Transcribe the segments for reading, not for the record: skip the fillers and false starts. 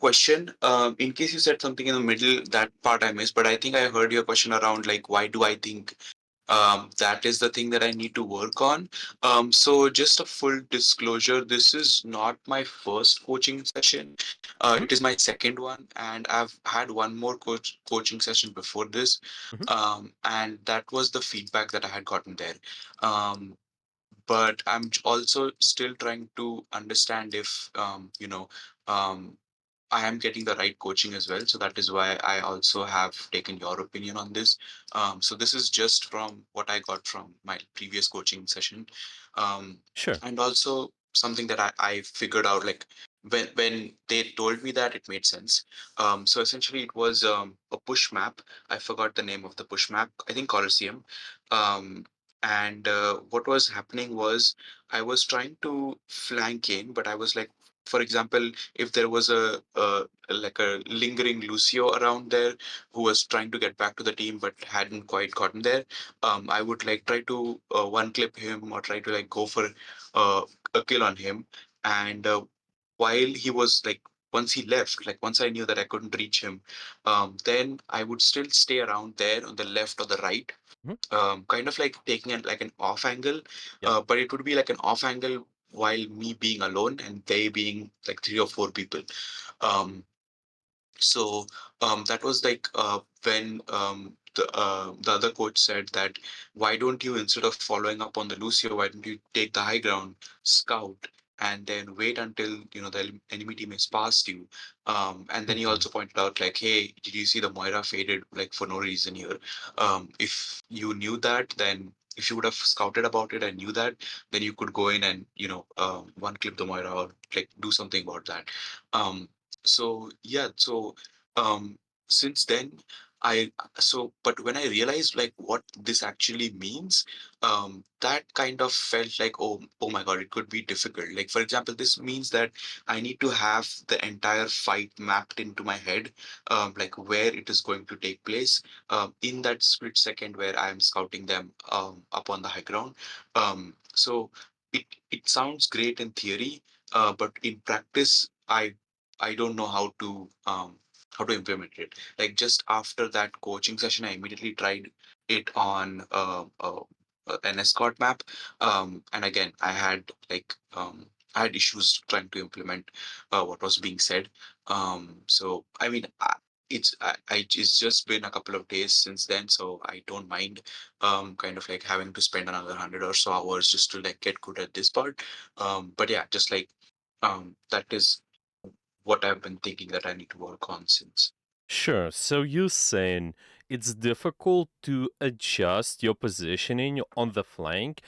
question. In case you said something in the middle, that part I missed, but I think I heard your question around like why do I think that is the thing that I need to work on. So just a full disclosure, this is not my first coaching session. Hmm. It is my second one, and I've had one more coaching session before this, Hmm. and that was the feedback that I had gotten there. Um, but I'm also still trying to understand if um, I am getting the right coaching as well. So that is why I also have taken your opinion on this. So this is just from what I got from my previous coaching session, um, Sure. and also something that I figured out like when they told me that it made sense. So essentially, it was a push map. I forgot the name of the push map. I think Colosseum. Um, and what was happening was I was trying to flank in, but I was like, for example, if there was a lingering Lucio around there who was trying to get back to the team but hadn't quite gotten there, I would like try to one clip him or try to like go for uh, a kill on him. And while he was like, once he left, like once I knew that I couldn't reach him, then I would still stay around there on the left or the right, Hmm. kind of like taking it like an off angle, Yep. but it would be like an off angle while me being alone and they being like three or four people. Um, so that was like when the other coach said that why don't you, instead of following up on the Lucio, why don't you take the high ground, scout, and then wait until the enemy team is past you. And then he Hmm. also pointed out like, hey, did you see the Moira faded like for no reason here? If you knew that, then if you would have scouted about it and knew that, then you could go in and one clip the Moira or like do something about that. Um, so yeah, so um since then I but when I realized like what this actually means, that kind of felt like, oh my god, it could be difficult. Like for example, this means that I need to have the entire fight mapped into my head, like where it is going to take place, in that split second where I am scouting them up on the high ground. So it sounds great in theory, but in practice I don't know how to implement it. Like just after that coaching session, I immediately tried it on an escort map, and again I had issues trying to implement what was being said. So I mean. It's just been a couple of days since then, so I don't mind kind of like having to spend another 100 or so hours just to like get good at this part. But yeah, just like that is what I've been thinking that I need to work on since. Sure. So you're saying it's difficult to adjust your positioning on the flank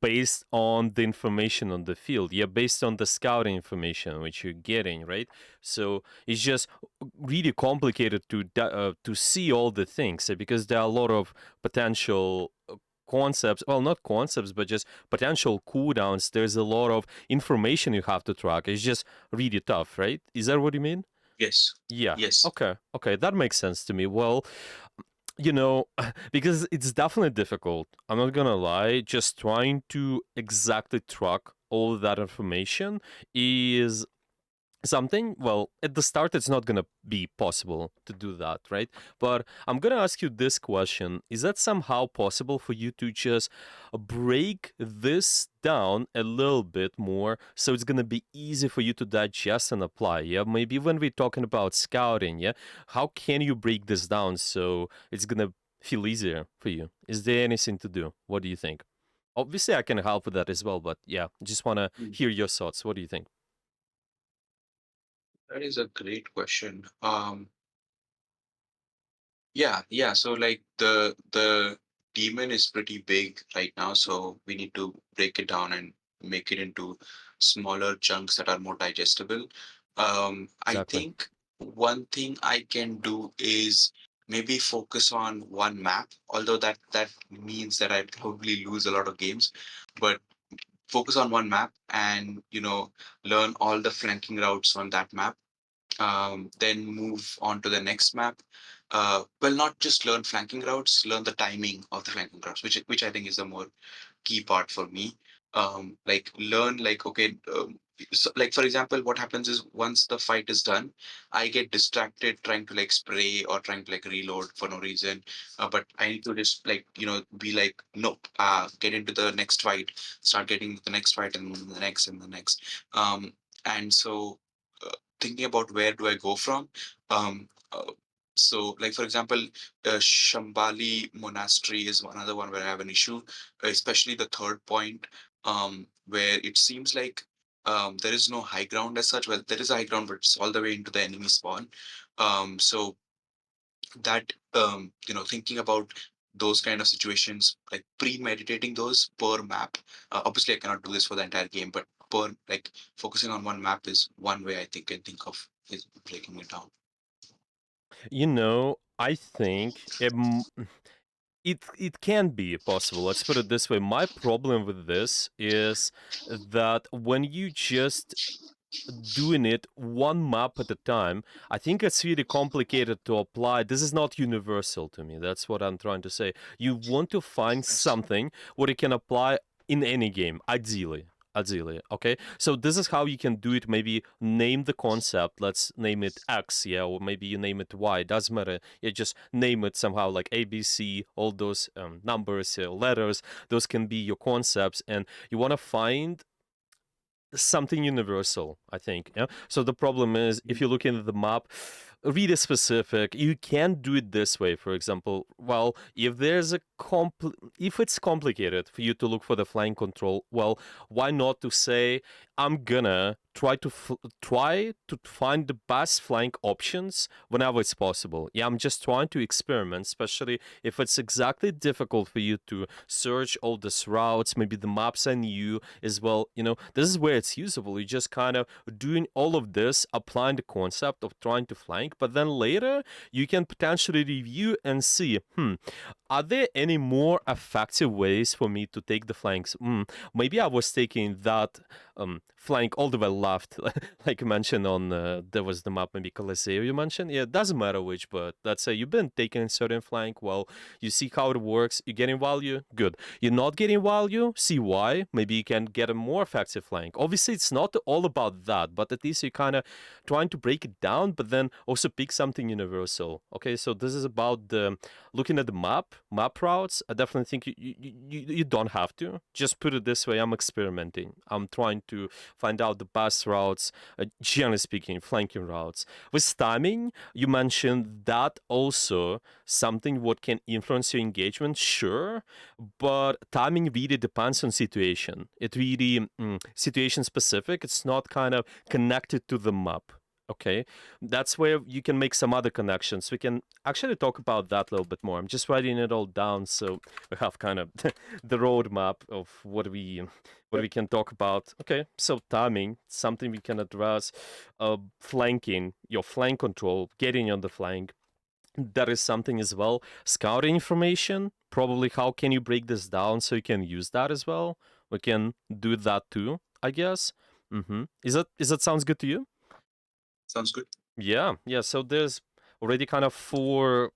based on the information on the field. Yeah, based on the scouting information which you're getting, right? So it's just really complicated to see all the things because there are a lot of potential concepts. Well, not concepts, but just potential cooldowns. There's a lot of information you have to track. It's just really tough, right? Is that what you mean? Yes. Yeah. Yes. Okay. Okay. That makes sense to me. Well, you know, because it's definitely difficult. I'm not gonna lie. Just trying to exactly track all of that information is something. Well, at the start it's not going to be possible to do that, right? But I'm going to ask you this question. Is that somehow possible for you to just break this down a little bit more so it's going to be easy for you to digest and apply? Yeah, maybe when we're talking about scouting, yeah, how can you break this down so it's going to feel easier for you? Is there anything to do? What do you think? Obviously I can help with that as well, but yeah, just want to Mm. hear your thoughts. What do you think? That is a great question. Yeah, yeah. So like the demon is pretty big right now, so we need to break it down and make it into smaller chunks that are more digestible. I Exactly. think one thing I can do is maybe focus on one map, although that means that I probably lose a lot of games, but focus on one map and learn all the flanking routes on that map, then move on to the next map. Well, not just learn flanking routes, learn the timing of the flanking routes, which I think is the more key part for me. Like learn like, okay, So, like for example, what happens is once the fight is done, I get distracted trying to like spray or trying to like reload for no reason. But I need to just like be like, nope, get into the next fight, start getting the next fight and the next and the next. And so thinking about where do I go from. um so like for example, Shambhali Monastery is another one where I have an issue, especially the third point, where it seems like there is no high ground as such. Well, there is a high ground, but it's all the way into the enemy spawn. So that thinking about those kind of situations, like premeditating those per map. Obviously, I cannot do this for the entire game, but per like focusing on one map is one way I think of is breaking it down. I think it can be possible. Let's put it this way. My problem with this is that when you just doing it one map at a time, I think it's really complicated to apply. This is not universal to me. That's what I'm trying to say. You want to find Yes. something what you can apply in any game, ideally. Ideally, okay. So this is how you can do it. Maybe name the concept. Let's name it X, yeah, or maybe you name it Y. Doesn't matter. You just name it somehow, like A, B, C. All those numbers, letters. Those can be your concepts, and you want to find something universal, I think. Yeah. So the problem is, if you look into the map, really specific, you can't do it this way. For example, well, if there's a if it's complicated for you to look for the flank control, well, why not to say I'm gonna try to find the best flank options whenever it's possible. Yeah, I'm just trying to experiment, especially if it's exactly difficult for you to search all these routes. Maybe the maps are new as well. This is where it's usable. You're just kind of doing all of this, applying the concept of trying to flank, but then later you can potentially review and see, are there any more effective ways for me to take the flanks? Maybe I was taking that flank all the way left, like you mentioned on there was the map, maybe Coliseo you mentioned. Yeah, it doesn't matter which, but let's say you've been taking a certain flank. Well, you see how it works. You're getting value, good. You're not getting value, see why. Maybe you can get a more effective flank. Obviously, it's not all about that, but at least you're kind of trying to break it down, but then also pick something universal. Okay, so this is about the looking at the map routes. I definitely think you don't have to. Just put it this way: I'm experimenting. I'm trying to find out the best routes, generally speaking, flanking routes. With timing, you mentioned that also something what can influence your engagement, sure, but timing really depends on situation. It really situation specific. It's not kind of connected to the map. Okay, that's where you can make some other connections. We can actually talk about that a little bit more. I'm just writing it all down so we have kind of the roadmap of what we can talk about. Okay, so timing, something we can address. Flanking, your flank control, getting on the flank. That is something as well. Scouting information, probably how can you break this down so you can use that as well? We can do that too, I guess. Is that sounds good to you? Sounds good. Yeah, yeah. So there's already kind of four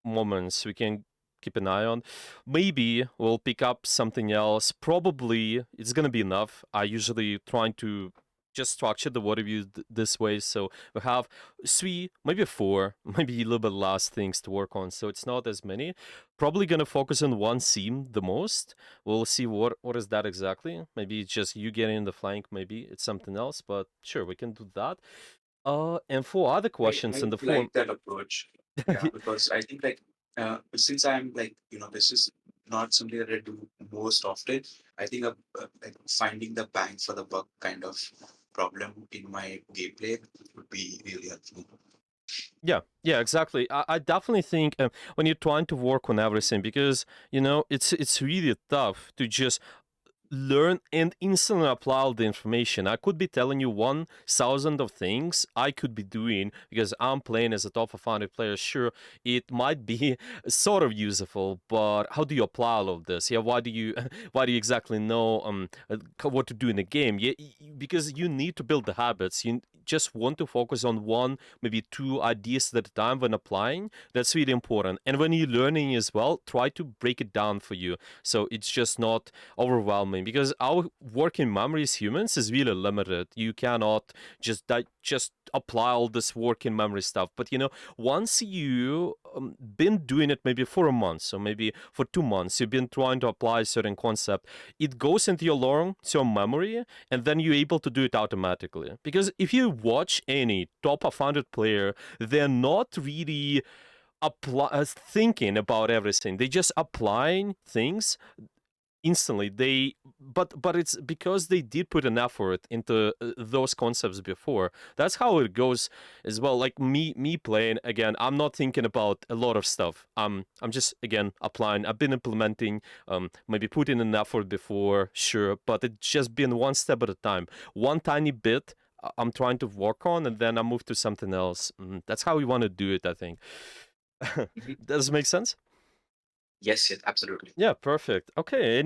moments we can keep an eye on. Maybe we'll pick up something else. Probably it's gonna be enough. I usually trying to just structure the water view this way, so we have three, maybe four, maybe a little bit less things to work on. So it's not as many. Probably gonna focus on one theme the most. We'll see what is that exactly. Maybe it's just you getting in the flank. Maybe it's something else. But sure, we can do that. And for other questions I in the form. like that approach. Yeah, because I think like since I'm like this is not something that I do most often. I think like finding the bang for the buck kind of problem in my gameplay would be really helpful. Yeah, yeah, exactly. I definitely think when you're trying to work on everything, because it's really tough to just learn and instantly apply all the information. I could be telling you 1,000 of things I could be doing because I'm playing as a top 500 player. Sure, it might be sort of useful, but how do you apply all of this? Yeah, why do you why do you exactly know what to do in the game? Yeah, because you need to build the habits. You just want to focus on one, maybe two ideas at a time when applying. That's really important. And when you're learning as well, try to break it down for you so it's just not overwhelming because our working memory as humans is really limited. You cannot just apply all this working memory stuff. But once you been doing it maybe for a month, so maybe for 2 months, you've been trying to apply a certain concept, it goes into your long-term memory, and then you're able to do it automatically. Because if you watch any top 100 player, they're not really thinking about everything. They just applying things instantly. But it's because they did put an effort into those concepts before. That's how it goes as well. Like me playing again, I'm not thinking about a lot of stuff. I'm just again applying. I've been implementing, maybe putting an effort before, sure, but it's just been one step at a time, one tiny bit. I'm trying to work on, and then I move to something else. That's how we want to do it, I think. Mhm. Does it make sense? Yes, yes, absolutely. Yeah, perfect. Okay,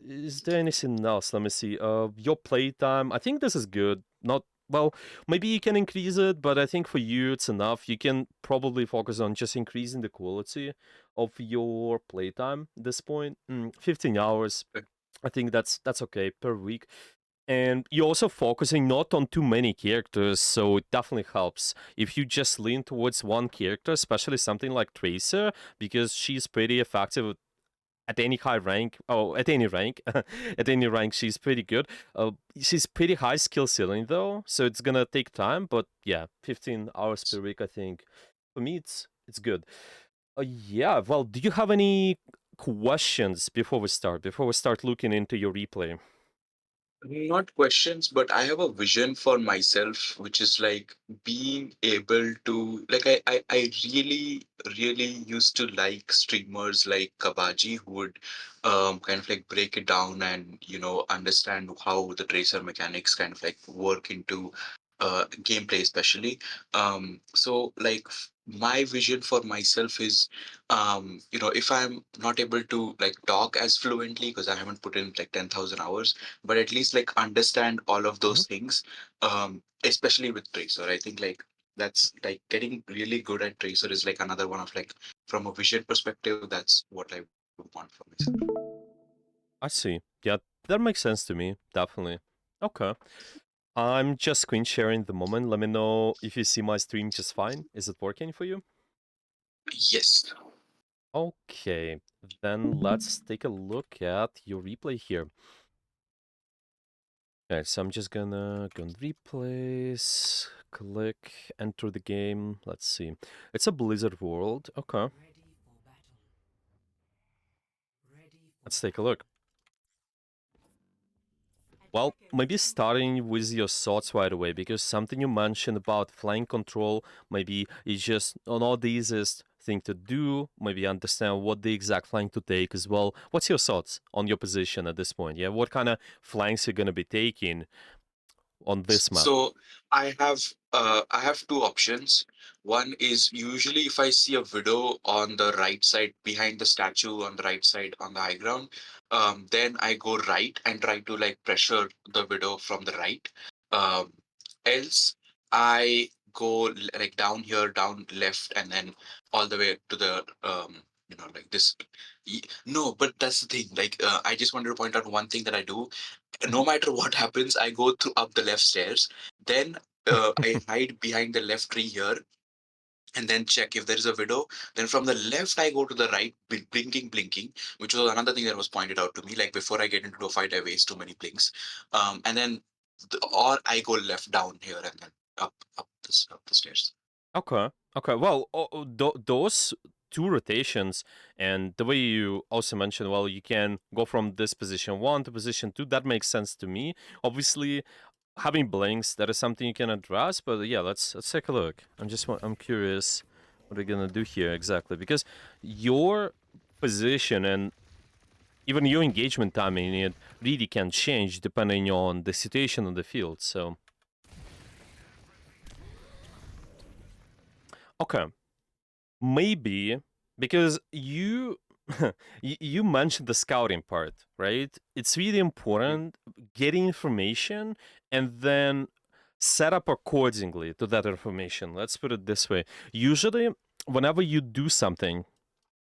is there anything else? Let me see. Your playtime. I think this is good. Not well, maybe you can increase it, but I think for you it's enough. You can probably focus on just increasing the quality of your playtime at this point. 15 hours. I think that's okay per week. And you're also focusing not on too many characters, so it definitely helps. If you just lean towards one character, especially something like Tracer, because she's pretty effective at any high rank. Oh, at any rank. At any rank, she's pretty good. She's pretty high skill ceiling, though, so it's gonna take time, but yeah, 15 hours per week, I think. For me, it's good. Yeah, well, do you have any questions before we start looking into your replay? Not questions, but I have a vision for myself, which is like being able to like I really used to like streamers like Kabaji who would kind of like break it down and understand how the tracer mechanics kind of like work into gameplay especially. So like my vision for myself is if I'm not able to like talk as fluently because I haven't put in like 10,000 hours, but at least like understand all of Mhm. those things, especially with tracer. I think like that's like getting really good at tracer is like another one of like from a vision perspective, that's what I would want for myself. I see. Yeah, that makes sense to me, definitely. Okay. I'm just screen sharing the moment. Let me know if you see my stream just fine. Is it working for you? Yes. Okay, then let's take a look at your replay here. Okay, so I'm just gonna go on replays, click, enter the game. Let's see. It's a Blizzard world. Okay, let's take a look. Well, maybe starting with your thoughts right away, because something you mentioned about flank control maybe is just not the easiest thing to do. Maybe understand what the exact flank to take as well. What's your thoughts on your position at this point? Yeah, what kind of flanks you're gonna be taking on this map? So I have two options. One is usually if I see a widow on the right side behind the statue on the right side on the high ground, then I go right and try to like pressure the widow from the right. Um, Else I go like down here, down left, and then all the way to the like this. No, but that's the thing. Like I just wanted to point out one thing that I do no matter what happens, I go through up the left stairs. Then I hide behind the left tree here and then check if there is a widow. Then from the left, I go to the right, blinking, which was another thing that was pointed out to me. Like before I get into a fight, I waste too many blinks. And then, or I go left down here and then up the stairs. Okay. Okay. Well, those two rotations and the way you also mentioned, well, you can go from this position one to position two. That makes sense to me. Obviously, having blinks, that is something you can address. But yeah, let's take a look. I'm curious what are you gonna do here exactly, because your position and even your engagement timing it really can change depending on the situation on the field. So okay. Maybe because you mentioned the scouting part, right? It's really Mhm. important getting information and then set up accordingly to that information. Let's put it this way. Usually, whenever you do something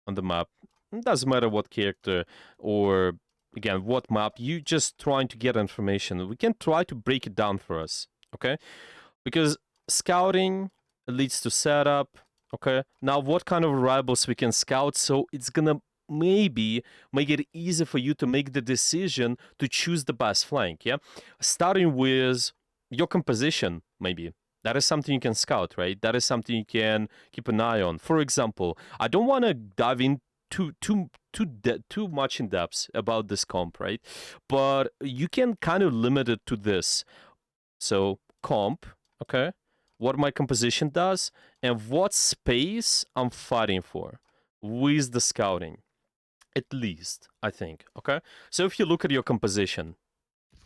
on the map, it doesn't matter what character or again, what map, you just trying to get information. We can try to break it down for us, okay? Because scouting leads to setup, okay? Now, what kind of variables we can scout, so it's gonna maybe make it easy for you to make the decision to choose the best flank, yeah? Starting with your composition, maybe. That is something you can scout, right? That is something you can keep an eye on. For example, I don't want to dive in too much in depth about this comp, right? But you can kind of limit it to this. So comp, okay, what my composition does, and what space I'm fighting for with the scouting, at least, I think, okay? So if you look at your composition,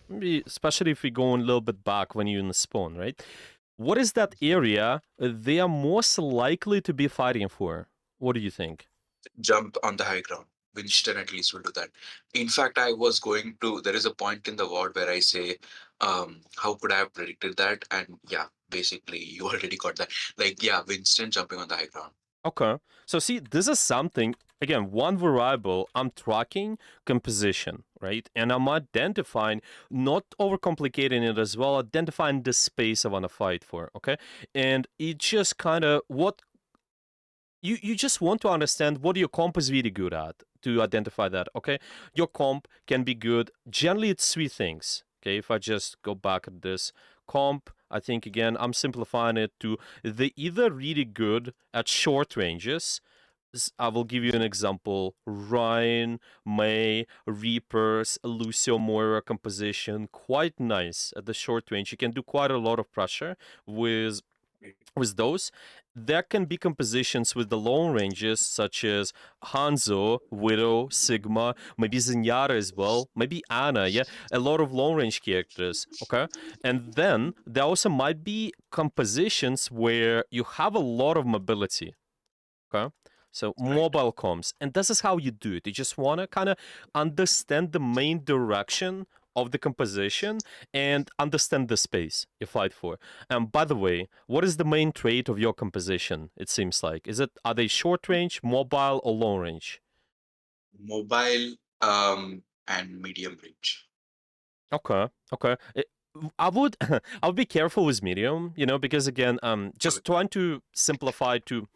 maybe especially if we go a little bit back when you're in the spawn, right? What is that area they are most likely to be fighting for? What do you think? Jump on the high ground. Winston at least will do that. In fact, I was going to. There is a point in the word where I say, "How could I have predicted that?" And yeah, basically, you already got that. Like, yeah, Winston jumping on the high ground. Okay. So see, this is something, again, one variable I'm tracking composition, right? And I'm identifying, not overcomplicating it as well, identifying the space I want to fight for, okay? And it just kind of what you just want to understand what your comp is really good at to identify that, okay? Your comp can be good. Generally, it's three things, okay? If I just go back at this comp, I think again, I'm simplifying it to they either really good at short ranges. I will give you an example. Ryan, May, Reapers, Lucio Moira composition, quite nice at the short range. You can do quite a lot of pressure with those. There can be compositions with the long ranges, such as Hanzo, Widow, Sigma, maybe Zenyatta as well, maybe Ana, yeah, a lot of long range characters, okay? And then there also might be compositions where you have a lot of mobility, okay? So Right. mobile comms, and this is how you do it. You just want to kind of understand the main direction of the composition and understand the space you fight for. And by the way, what is the main trait of your composition? It seems like are they short range, mobile, or long range? Mobile, and medium range. Okay, okay. I would I would be careful with medium, because again, Okay. just trying to simplify to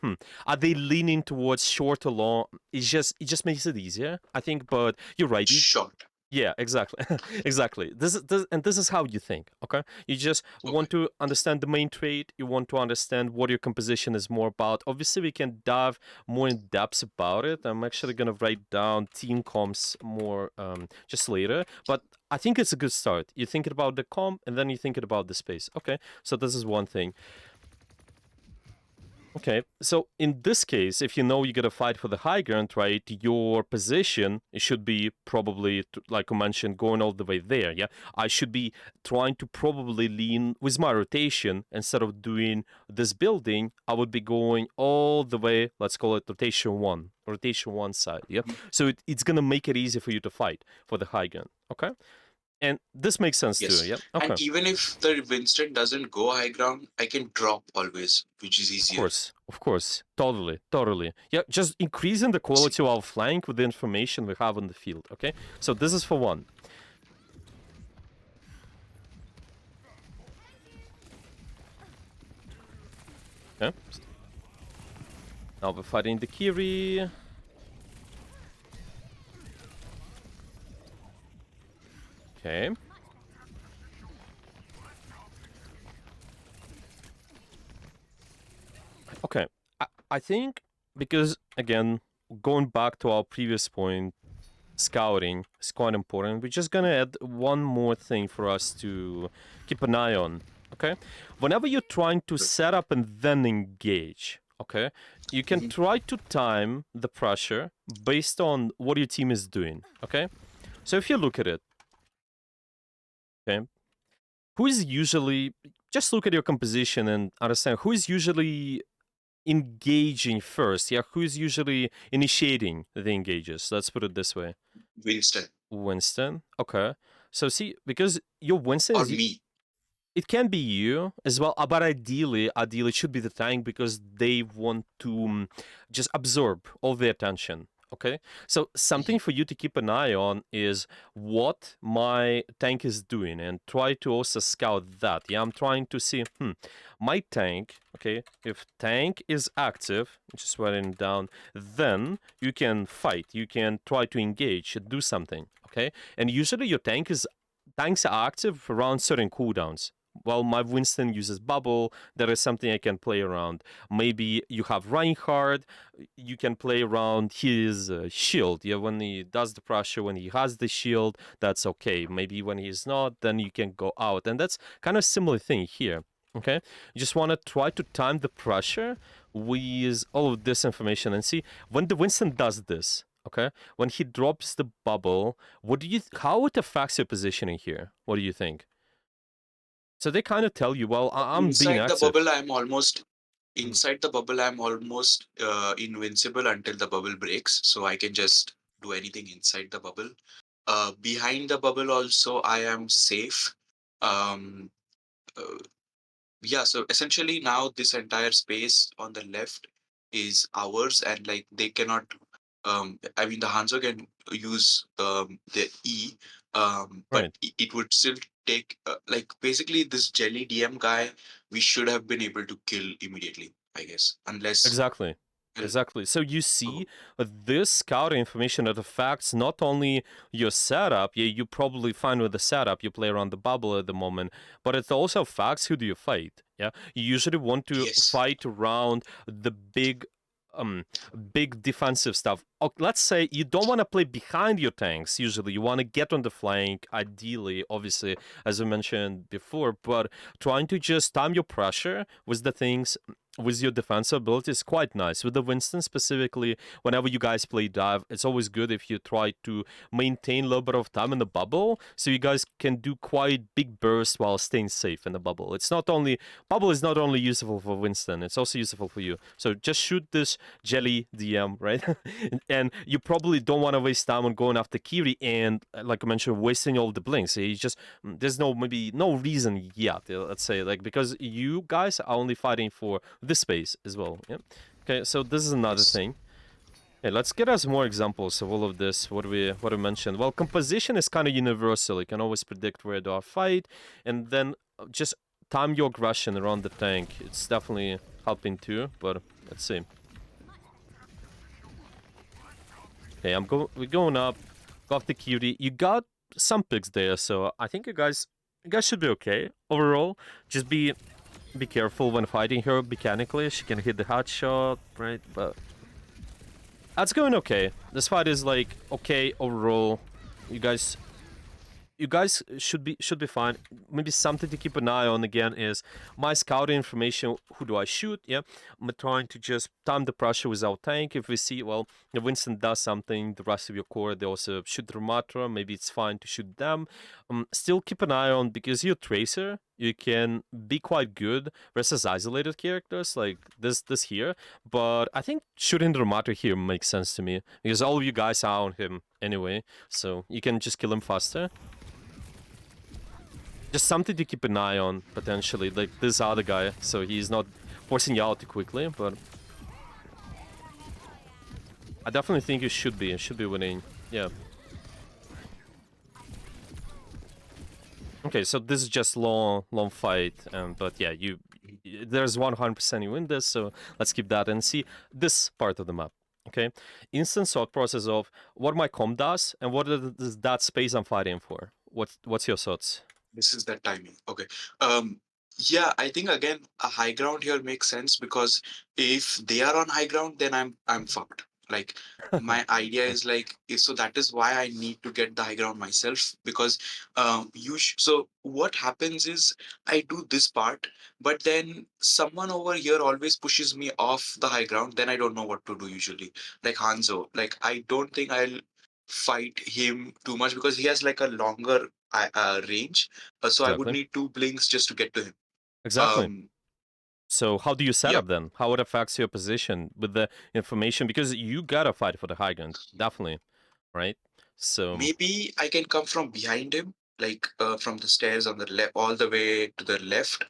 are they leaning towards short or long? It just makes it easier, I think. But you're right. Short. Yeah, exactly, exactly. This is how you think. Okay, you just Okay. want to understand the main trait. You want to understand what your composition is more about. Obviously, we can dive more in depth about it. I'm actually gonna write down team comps more just later. But I think it's a good start. You're thinking about the comp, and then you're thinking about the space. Okay, so this is one thing. Okay, so in this case, if you know you're gonna fight for the high ground, right, your position should be probably, like you mentioned, going all the way there, yeah? I should be trying to probably lean with my rotation, instead of doing this building, I would be going all the way, let's call it rotation one side, yeah? So it's gonna make it easy for you to fight for the high ground, okay? And this makes sense too, Yes. yeah? And Okay. even if the Winston doesn't go high ground, I can drop always, which is easier. Of course, totally, totally. Yeah, just increasing the See, quality of our flank with the information we have on the field. Okay, so this is for one. Okay, now we're fighting the Kiri. Okay, okay. I think because again, going back to our previous point, scouting is quite important. We're just gonna add one more thing for us to keep an eye on. Okay, whenever you're trying to set up and then engage, okay, you can mhm. try to time the pressure based on what your team is doing. Okay, so if you look at it, okay, who is usually, just look at your composition and understand who is usually engaging first. Yeah, who is usually initiating the engages. Let's put it this way. Winston Winston. Okay. So see, because your Winston or is, me. it can be you as well, but ideally it should be the tank because they want to just absorb all the attention. Okay, so something for you to keep an eye on is what my tank is doing and try to also scout that. Yeah, I'm trying to see, my tank, okay, if tank is active, just writing down, then you can fight, you can try to engage, do something, okay? And usually your tanks are active around certain cooldowns. Well, my Winston uses bubble. There is something I can play around. Maybe you have Reinhardt, you can play around his shield. Yeah, when he does the pressure, when he has the shield, that's okay. Maybe when he's not, then you can go out. And that's kind of similar thing here. Okay, you just want to try to time the pressure with all of this information and see when the Winston does this. Okay, when he drops the bubble, what do you? How it affects your positioning here? What do you think? So they kind of tell you, well, I'm being Inside the bubble, active. I'm almost Mhm. inside the bubble. I'm almost invincible until the bubble breaks, so I can just do anything inside the bubble. Behind the bubble, also, I am safe. Um, uh, yeah, so essentially now this entire space on the left is ours, and like they cannot. I mean, the Hanzo can use the E, but Right. it would still take like basically this jelly DM guy. We should have been able to kill immediately, I guess, unless. Exactly. Well, Exactly. So you oh, see, this scouting information that affects not only your setup, yeah, you probably find with the setup, you play around the bubble at the moment, but it also affects who do you fight. Yeah. You usually want to yes, fight around the um big defensive stuff. Let's say you don't want to play behind your tanks usually. You want to get on the flank, ideally, obviously, as I mentioned before, but trying to just time your pressure with the things with your defensive ability is quite nice. With the Winston specifically, whenever you guys play dive, it's always good if you try to maintain a little bit of time in the bubble, so you guys can do quite big bursts while staying safe in the bubble. It's not only bubble is not only useful for Winston, it's also useful for you. So just shoot this jelly DM, right? And you probably don't want to waste time on going after Kiri and, like I mentioned, wasting all the blinks. You just there's maybe no reason yet. Let's say like because you guys are only fighting for this space as well. Yeah. Okay. So this is another yes. thing. Hey, let's get us more examples of all of this. What we mentioned. Well, composition is kind of universal. You can always predict where to fight, and then just time your aggression around the tank. It's definitely helping too. But let's see. Okay, we're going up. Got the cutie. You got some picks there, so I think you guys should be okay overall. Just be careful when fighting her mechanically. She can hit the hot shot, right? But that's going okay. This fight is like okay overall. You guys should be fine. Maybe something to keep an eye on again is my scouting information. Who do I shoot? Yeah, I'm trying to just time the pressure with our tank. If we see, well, if Winston does something, the rest of your core they also shoot Ramatra. Maybe it's fine to shoot them. Still keep an eye on because you're tracer. You can be quite good versus isolated characters like this here. But I think shooting the Ramatra here makes sense to me because all of you guys are on him anyway, so you can just kill him faster. Just something to keep an eye on, potentially. Like this other guy, so he's not forcing you out too quickly, but I definitely think you should be winning. Yeah. Okay, so this is just long fight, but yeah, there's 100% you win this, so let's keep that and see this part of the map. Okay, instant thought process of what my comp does and what is that space I'm fighting for. What's your thoughts? This is that timing. Okay. Um, yeah, I think again a high ground here makes sense because if they are on high ground, then I'm fucked. Like my idea is like so that is why I need to get the high ground myself because so what happens is I do this part, but then someone over here always pushes me off the high ground. Then I don't know what to do usually. Like Hanzo, like I don't think I'll fight him too much because he has like a longer range. So I would Exactly. need two blinks just to get to him. Exactly. Um, So how do you set yeah, up then? How it affects your position with the information? Because you gotta fight for the high ground, definitely, right? So maybe I can come from behind him, like from the stairs on the left, all the way to the left,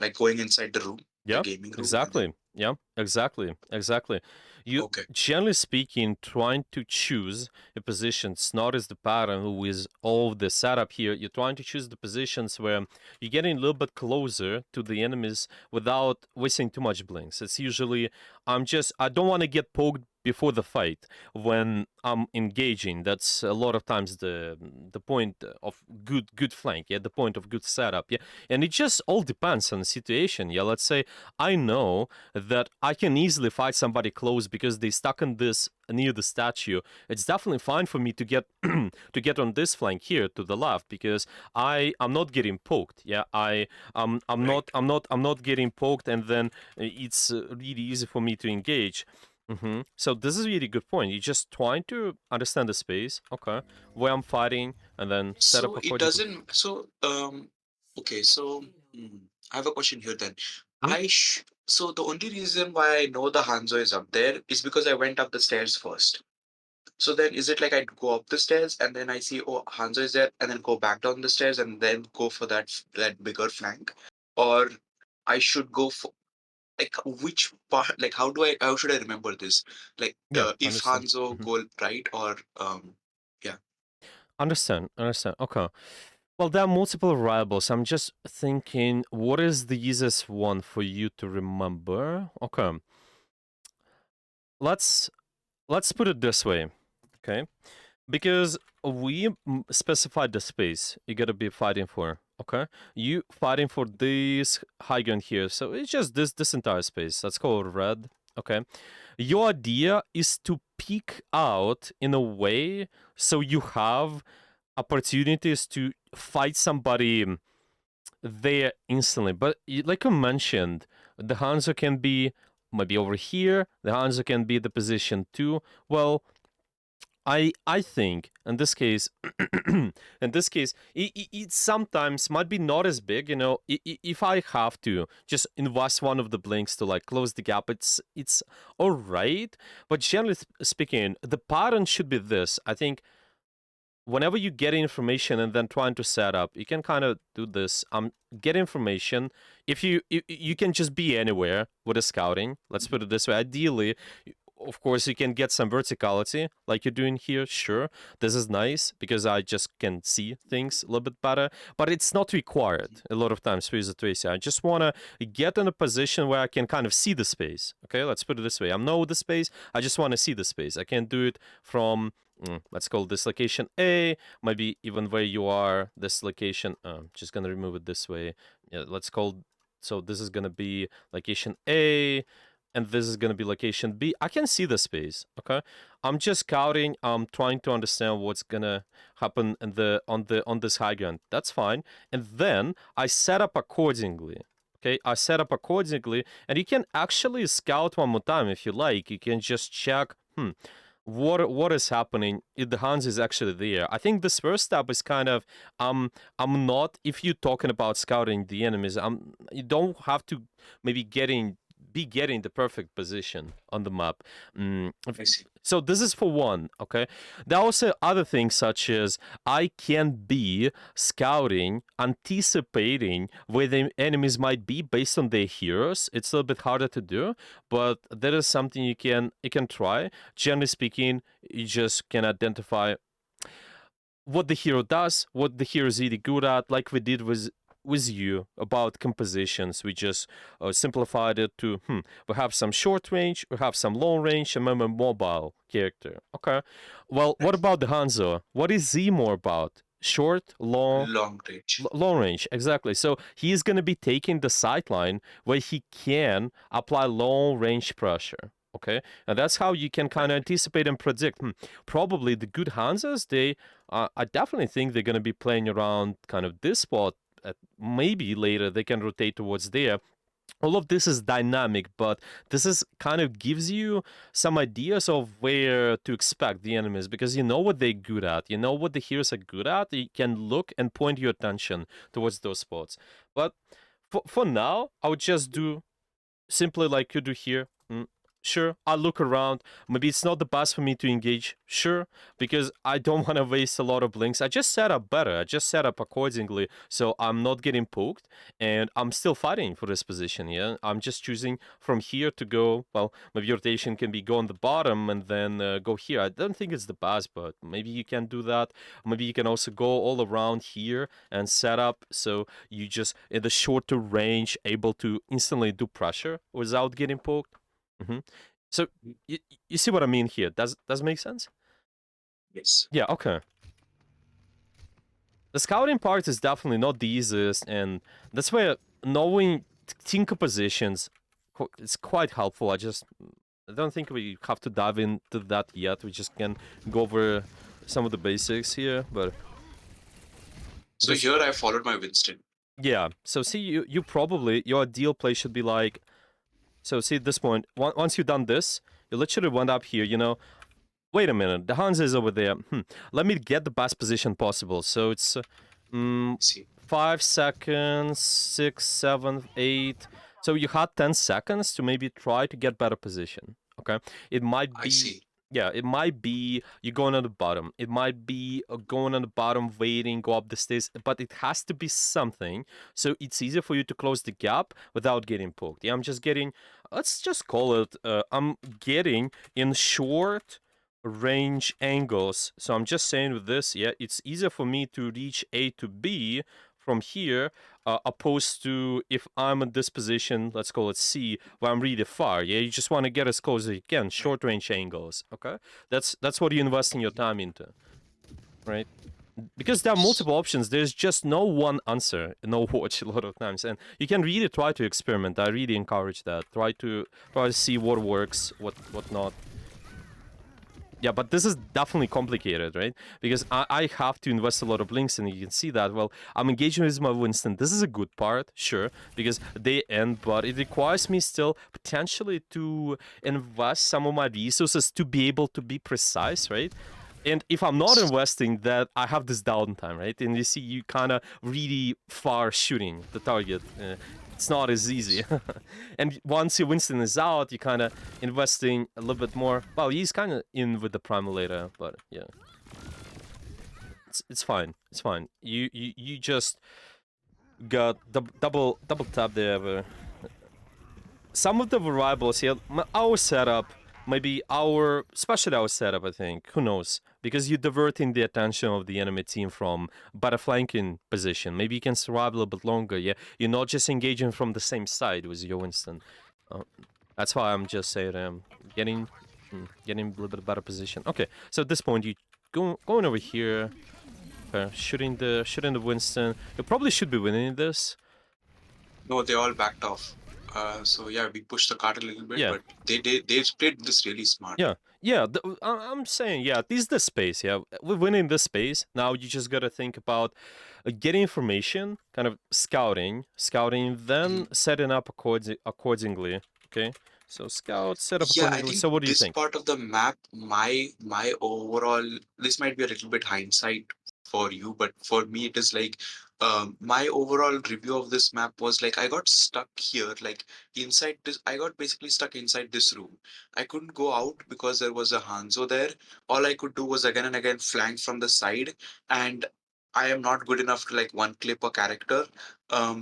like going inside the room, the yeah, gaming room, and then exactly. Yeah, exactly, exactly. You Okay. generally speaking, trying to choose a position. It's not as the pattern with all the setup here. You're trying to choose the positions where you're getting a little bit closer to the enemies without wasting too much blinks. It's usually I don't want to get poked before the fight when I'm engaging. That's a lot of times the point of good flank. Yeah, the point of good setup. Yeah, and it just all depends on the situation. Yeah, let's say I know that I can easily fight somebody close because they stuck in this near the statue. It's definitely fine for me to get to get on this flank here to the left because I'm not getting poked. Yeah, Right. I'm not getting poked, and then it's really easy for me to engage. So this is a really good point. You're just trying to understand the space, okay, where I'm fighting, and then set up So it accordingly. doesn't. So okay. So I have a question here then. Hmm? So the only reason why I know the Hanzo is up there is because I went up the stairs first. So then is it like I go up the stairs and then I see, oh, Hanzo is there, and then go back down the stairs and then go for that bigger flank, or I should go for, like, which part, like, how should I remember this, like, Yeah, if understand. Hanzo Mhm. go right, or yeah. Understand, understand. Okay. Well, there are multiple variables. I'm just thinking, what is the easiest one for you to remember? Okay, let's let's put it this way. Okay, because we specified the space you gotta be fighting for. Okay, you fighting for this high ground here, so it's just this entire space. Let's call it red. Okay, your idea is to peek out in a way so you have opportunities to fight somebody there instantly. But like you mentioned, the Hanzo can be maybe over here. The Hanzo can be the position too. Well, I think in this case, in this case, it sometimes might be not as big. You know, if I have to just invest one of the blinks to like close the gap, it's all right. But generally speaking, the pattern should be this. I think whenever you get information and then trying to set up, you can kind of do this. Get information. If you can just be anywhere with the scouting. Let's put it this way. Ideally, of course, you can get some verticality like you're doing here. Sure, this is nice because I just can see things a little bit better. But it's not required a lot of times for user Tracy. I just want to get in a position where I can kind of see the space. Okay, let's put it this way. I know the space. I just want to see the space. I can do it from let's call this location A, maybe even where you are, this location. Just gonna remove it this way. Yeah, let's call. So this is gonna be location A, and this is gonna be location B. I can see the space. Okay, I'm just scouting. I'm trying to understand what's gonna happen in on this high ground. That's fine, and then I set up accordingly. Okay, I set up accordingly, and you can actually scout one more time if you like. You can just check. What is happening if the Hans is actually there. I think this first step is kind of I'm not, if you're talking about scouting the enemies, you don't have to maybe getting the perfect position on the map. I see. So this is for one, okay? There are also other things such as I can be scouting, anticipating where the enemies might be based on their heroes. It's a little bit harder to do, but that is something you can try. Generally speaking, you just can identify what the hero does, what the hero is really good at, like we did with you about compositions. We just simplified it to we have some short range, we have some long range, and then a mobile character. Okay. Well, what Right. about the Hanzo? What is he more about? Short, long, Long range. long range, exactly. So he's going to be taking the sideline where he can apply long range pressure. Okay, and that's how you can kind of Right. anticipate and predict. Probably the good Hansas, I definitely think they're going to be playing around kind of this spot. Maybe later they can rotate towards there. All of this is dynamic, but this is kind of gives you some ideas of where to expect the enemies because you know what they're good at, you know what the heroes are good at. You can look and point your attention towards those spots. But for now, I would just do simply like you do here. Sure, I'll look around. Maybe it's not the best for me to engage. Sure, because I don't want to waste a lot of blinks. I just set up better. I just set up accordingly, so I'm not getting poked, and I'm still fighting for this position. Yeah, I'm just choosing from here to go. Well, maybe rotation can be go on the bottom and then go here. I don't think it's the best, but maybe you can do that. Maybe you can also go all around here and set up so you just in the shorter range able to instantly do pressure without getting poked. hmm So you, you see what I mean here? Does it make sense? Yes. Yeah. Okay. The scouting part is definitely not the easiest, and that's where knowing team compositions is quite helpful. I don't think we have to dive into that yet. We just can go over some of the basics here, but So this here I followed my Winston. yeah. So see, you probably your ideal play should be like. So see at this point, once you've done this, you literally went up here. Wait a minute, the Hans is over there. Let me get the best position possible. So it's mm, See, 5 seconds, 6, 7, 8. So you had 10 seconds to maybe try to get better position. Okay, it might I be. see. Yeah, it might be you going on the bottom. It might be going on the bottom, waiting, go up the stairs, but it has to be something so it's easier for you to close the gap without getting poked. Yeah, I'm just getting, let's just call it, I'm getting in short range angles. So I'm just saying with this, yeah, it's easier for me to reach A to B from here, opposed to if I'm in this position, let's call it C, where I'm really far. Yeah, you just want to get as close as you can, Right. short range angles. Okay, that's what you're investing your time into, right? Because there are S- multiple options. There's just no one answer, no watch a lot of times, and you can really try to experiment. I really encourage that. Try to see what works, what not. Yeah, but this is definitely complicated, right? Because I have to invest a lot of links, and you can see that. Well, I'm engaging with my Winston. This is a good part, sure, because they end, but it requires me still potentially to invest some of my resources to be able to be precise, right? And if I'm not s- investing, that I have this downtime, right? And you see, you kind of really far shooting the target. It's not as easy. And once your Winston is out, you kind of investing a little bit more. Well, he's kind of in with the primal later, but yeah, it's fine. It's fine. You just got double tap there. Some of the variables here, our setup, maybe our, especially our setup, I think, who knows? Because you're diverting the attention of the enemy team from better flanking position. Maybe you can survive a little bit longer, yeah? You're not just engaging from the same side with your Winston. Uh, that's why I'm just saying getting getting a little bit better position. Okay, so at this point, you going over here, shooting the Winston. You probably should be winning this. no, they all backed off. So yeah, we pushed the cart a little bit, Yeah, but they played this really smart. yeah, yeah. I'm saying, yeah, this is the space. Yeah, we're winning this space. Now you just gotta think about getting information, kind of scouting, then Mhm. setting up accordingly. Okay, so scout, set up Yeah, I accordingly. think So what do you this think? part of the map, my overall, this might be a little bit hindsight for you, but for me it is like my overall review of this map was like I got stuck here, like inside this, I got basically stuck inside this room. I couldn't go out because there was a Hanzo there. All I could do was again and again flank from the side, and I am not good enough to like one clip a character.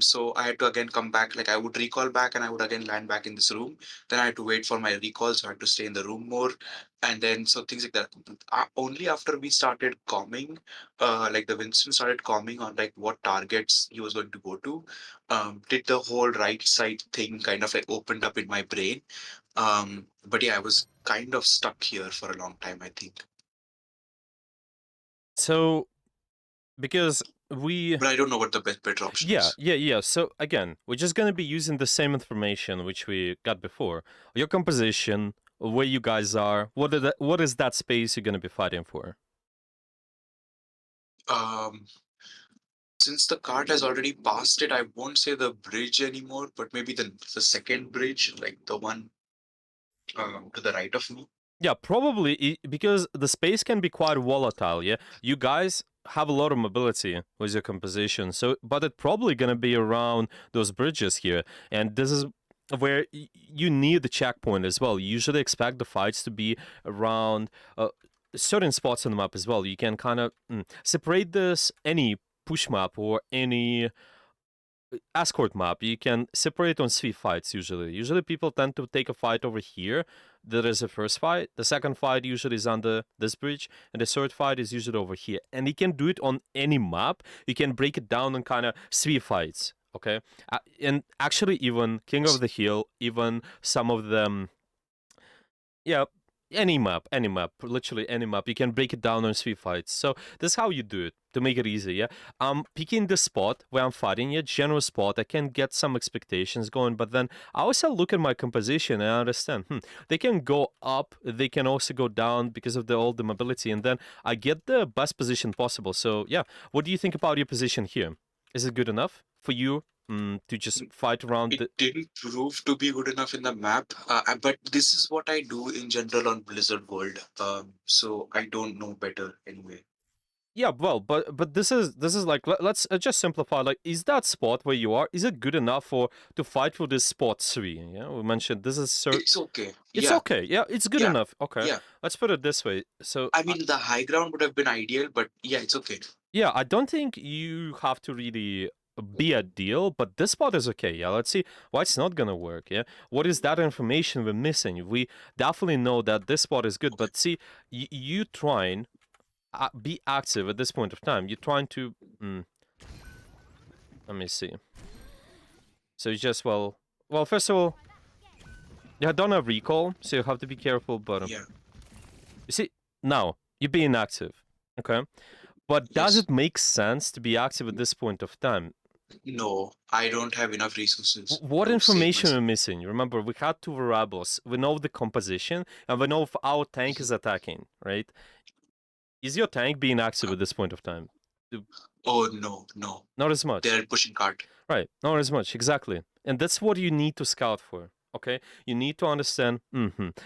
So I had to again come back, like I would recall back and I would again land back in this room. Then I had to wait for my recall, so I had to stay in the room more, and then so things like that. Only after we started calming, like the Winston started calming on like what targets he was going to go to, did the whole right side thing kind of like opened up in my brain. But yeah, I was kind of stuck here for a long time, I think. So because we But I don't know what the better option Yeah, is. yeah, yeah. So again, we're just gonna be using the same information which we got before. Your composition, where you guys are, what is that space you're gonna be fighting for? Um, since the cart has already passed it, I won't say the bridge anymore, but maybe the second bridge, like the one to the right of me. Yeah, probably because the space can be quite volatile. Yeah, you guys have a lot of mobility with your composition. So, but it's probably gonna be around those bridges here, and this is where you need the checkpoint as well. You usually expect the fights to be around certain spots on the map as well. You can kind of separate this any push map or any escort map. You can separate on three fights usually. Usually people tend to take a fight over here. There is a first fight. The second fight usually is under this bridge, and the third fight is usually over here. And you can do it on any map. You can break it down on kind of three fights. Okay, and actually, even King of the Hill, even some of them, yeah, any map, literally any map. You can break it down on three fights. So that's how you do it to make it easy. Yeah, I'm picking the spot where I'm fighting. Yeah, general spot. I can get some expectations going, but then I also look at my composition and I understand. They can go up. They can also go down because of all the mobility, and then I get the best position possible. So yeah, what do you think about your position here? Is it good enough for you to just fight around It the? didn't prove to be good enough in the map, but this is what I do in general on Blizzard World. So I don't know better anyway. Yeah, well, but this is like let's just simplify. Like, is that spot where you are? Is it good enough for to fight for this spot three? Yeah, we mentioned this is It's okay. it's Yeah, okay. Yeah, it's good yeah, enough. Okay, yeah. let's put it this way. So I mean, the high ground would have been ideal, but yeah, it's okay. yeah, I don't think you have to really be a deal, but this spot is okay. Yeah, let's see why it's not gonna work. Yeah, what is that information we're missing? We definitely know that this spot is good, Okay. but see, you trying be active at this point of time. You're trying to. Let me see. So you just well, first of all, you don't have recall, so you have to be careful. But Yeah. you see, now you're being active, okay? But does Yes. it make sense to be active at this point of time? No, I don't have enough resources What to save information myself. are missing? Remember, we had two variables. We know the composition, and we know if our tank is attacking, right? Is your tank being active Uh, at this point of time? Oh no, no. Not as much. They're pushing cart. Right, not as much, exactly. And that's what you need to scout for. Okay, you need to understand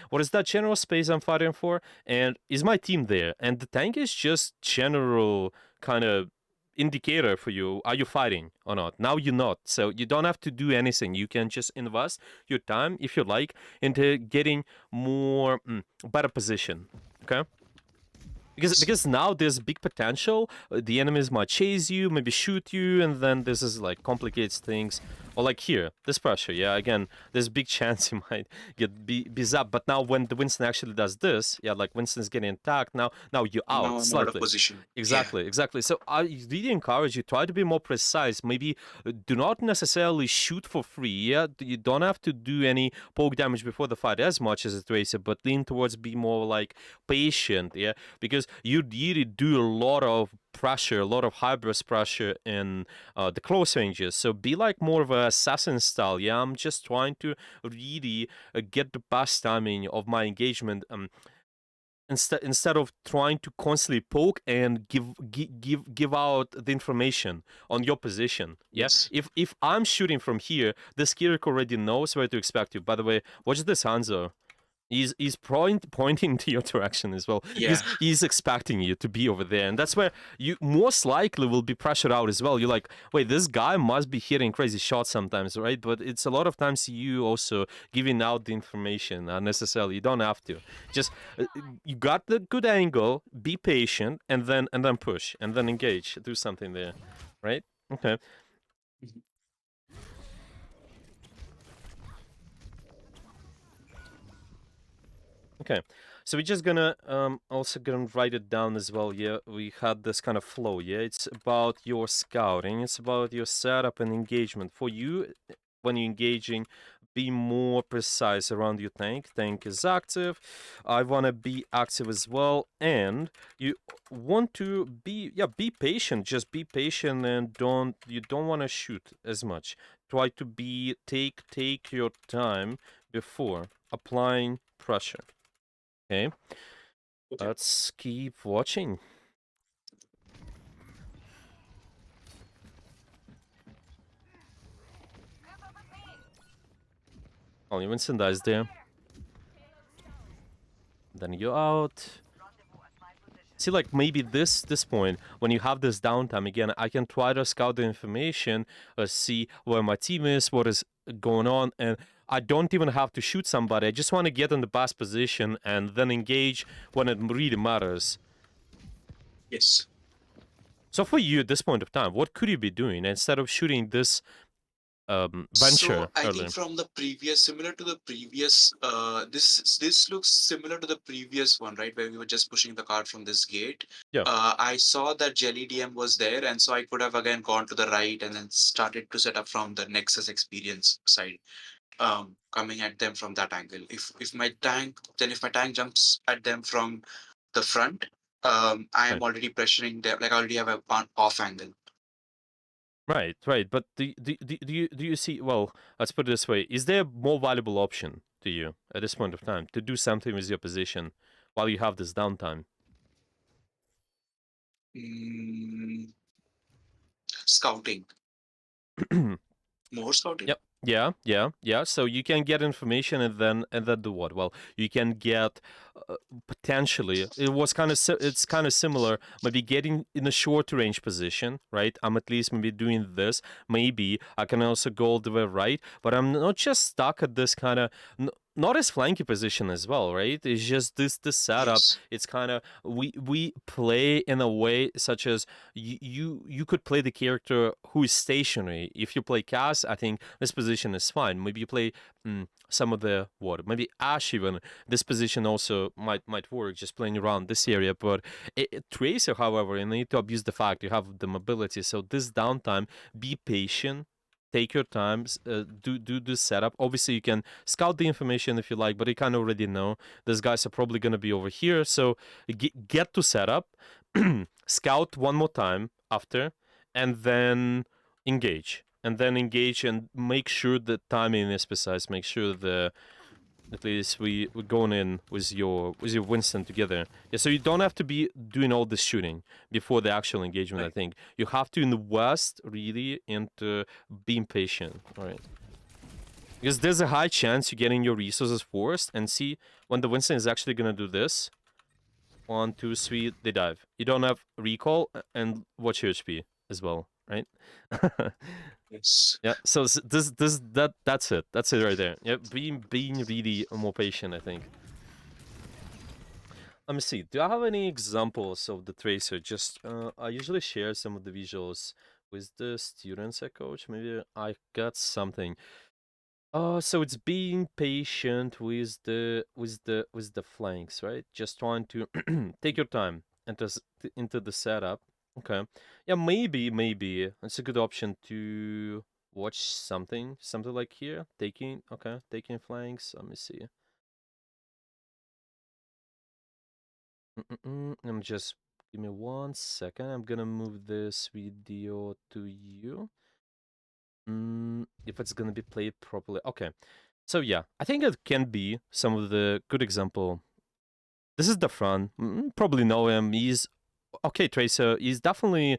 what is that general space I'm fighting for, and is my team there? And the tank is just general kind of indicator for you. Are you fighting or not? Now you're not, so you don't have to do anything. You can just invest your time, if you like, into getting more better position. Okay, Yes. because now there's big potential. The enemies might chase you, maybe shoot you, and then this is like complicates things. Or like here, this pressure, yeah. Again, there's big chance you might get be zapped. But now when the Winston actually does this, yeah, like Winston's getting attacked. Now you're out Now I'm out of slightly. position. Yeah. Exactly, exactly. So I really encourage you try to be more precise. Maybe do not necessarily shoot for free. Yeah, you don't have to do any poke damage before the fight as much as a tracer, but lean towards be more like patient. Yeah, because you really do a lot of pressure, a lot of high burst pressure in the close ranges. So be like more of a assassin style. Yeah, I'm just trying to really get the best timing of my engagement. Instead of trying to constantly poke and give out the information on your position. Yeah, Yes. if I'm shooting from here, this Kirik already knows where to expect you. By the way, watch this Hanzo. He's pointing to your direction as well. Yeah. He's expecting you to be over there, and that's where you most likely will be pressured out as well. You're like, wait, this guy must be hitting crazy shots sometimes, right? But it's a lot of times you also giving out the information unnecessarily. You don't have to. Just you got the good angle. Be patient, and then push, and then engage. Do something there, right? Okay. Mhm. Okay, so we're just gonna also gonna write it down as well. Yeah, we had this kind of flow. Yeah, it's about your scouting. It's about your setup and engagement. For you, when you're engaging, be more precise around your tank. Tank is active. I wanna be active as well, and you want to be patient. Just be patient and don't wanna shoot as much. Try to take your time before applying pressure. Okay, Okay. let's keep watching. Only Winston dies there. Then you out. See, like maybe this point when you have this downtime again, I can try to scout the information, see where my team is, what is going on, and I don't even have to shoot somebody. I just want to get in the best position and then engage when it really matters. Yes. So for you at this point of time, what could you be doing instead of shooting this So venture I think earlier? from the previous, similar to the previous, this looks similar to the previous one, right? Where we were just pushing the card from this gate. Yeah, I saw that Jelly DM was there, and so I could have again gone to the right and then started to set up from the Nexus experience side, coming at them from that angle. If my tank jumps at them from the front, I am right. already pressuring them. Like I already have a off angle. Right, right. But do you see? Well, let's put it this way: is there a more valuable option to you at this point of time to do something with your position while you have this downtime? Mm, scouting, more scouting. Yep. Yeah, yeah, yeah. So you can get information and then do what? Well, you can get potentially it's kind of similar. Maybe getting in a short range position, right? I'm at least maybe doing this. Maybe I can also go all the way right, but I'm not just stuck at this kind of. Not as flanky position as well, right? It's just this setup. Yes. It's kind of we play in a way such as you could play the character who is stationary. If you play Cass, I think this position is fine. Maybe you play some of the what? Maybe Ash even. This position also might work just playing around this area. But Tracer, however, you need to abuse the fact you have the mobility. So this downtime, be patient. Take your time. Do the setup. Obviously, you can scout the information if you like, but you kind of already know these guys are probably gonna be over here. So get to setup, scout one more time after, and then engage. And then engage and make sure the timing is precise. Make sure the at least we're going in with your Winston together. Yeah, so you don't have to be doing all this shooting before the actual engagement. I Right. think you have to invest really into being patient. All right, because there's a high chance you're getting your resources forced and see when the Winston is actually gonna do this. 1, 2, 3, they dive. You don't have recall and watch your HP as well, right? Yes. Yeah. So that's it. That's it right there. Yeah, being really more patient, I think. Let me see. Do I have any examples of the tracer? Just I usually share some of the visuals with the students I coach. Maybe I got something. Oh, so it's being patient with the flanks, right? Just trying to take your time into the setup. Okay. Yeah, maybe it's a good option to watch something like here. Taking flanks. Let me see. Just give me 1 second. I'm gonna move this video to you. If it's gonna be played properly. Okay. So yeah, I think it can be some of the good example. This is the front. Probably know him. He's okay. Tracer. He's definitely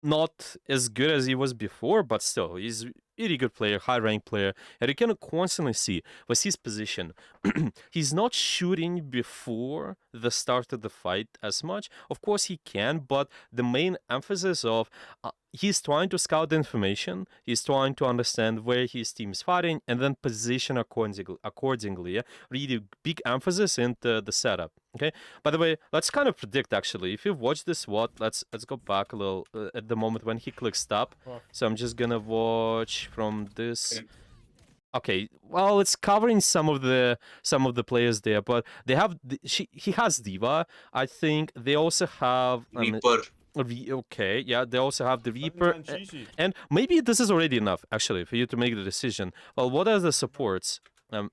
not as good as he was before, but still, he's really good player, high rank player, and you can constantly see what's his position. He's not shooting before the start of the fight as much. Of course, he can, but the main emphasis of he's trying to scout the information. He's trying to understand where his team is fighting and then position accordingly. Yeah? Really big emphasis into the setup. Okay. By the way, let's kind of predict actually. If you've watched this SWAT, let's go back a little at the moment when he clicks stop. Oh, So I'm just gonna watch from this. Okay. Okay, well, it's covering some of the players there, but they have he has Diva. I think they also have Reaper. Okay, yeah, they also have the Sunny Reaper, Man Cheesy. and maybe this is already enough actually for you to make the decision. Well, what are the supports?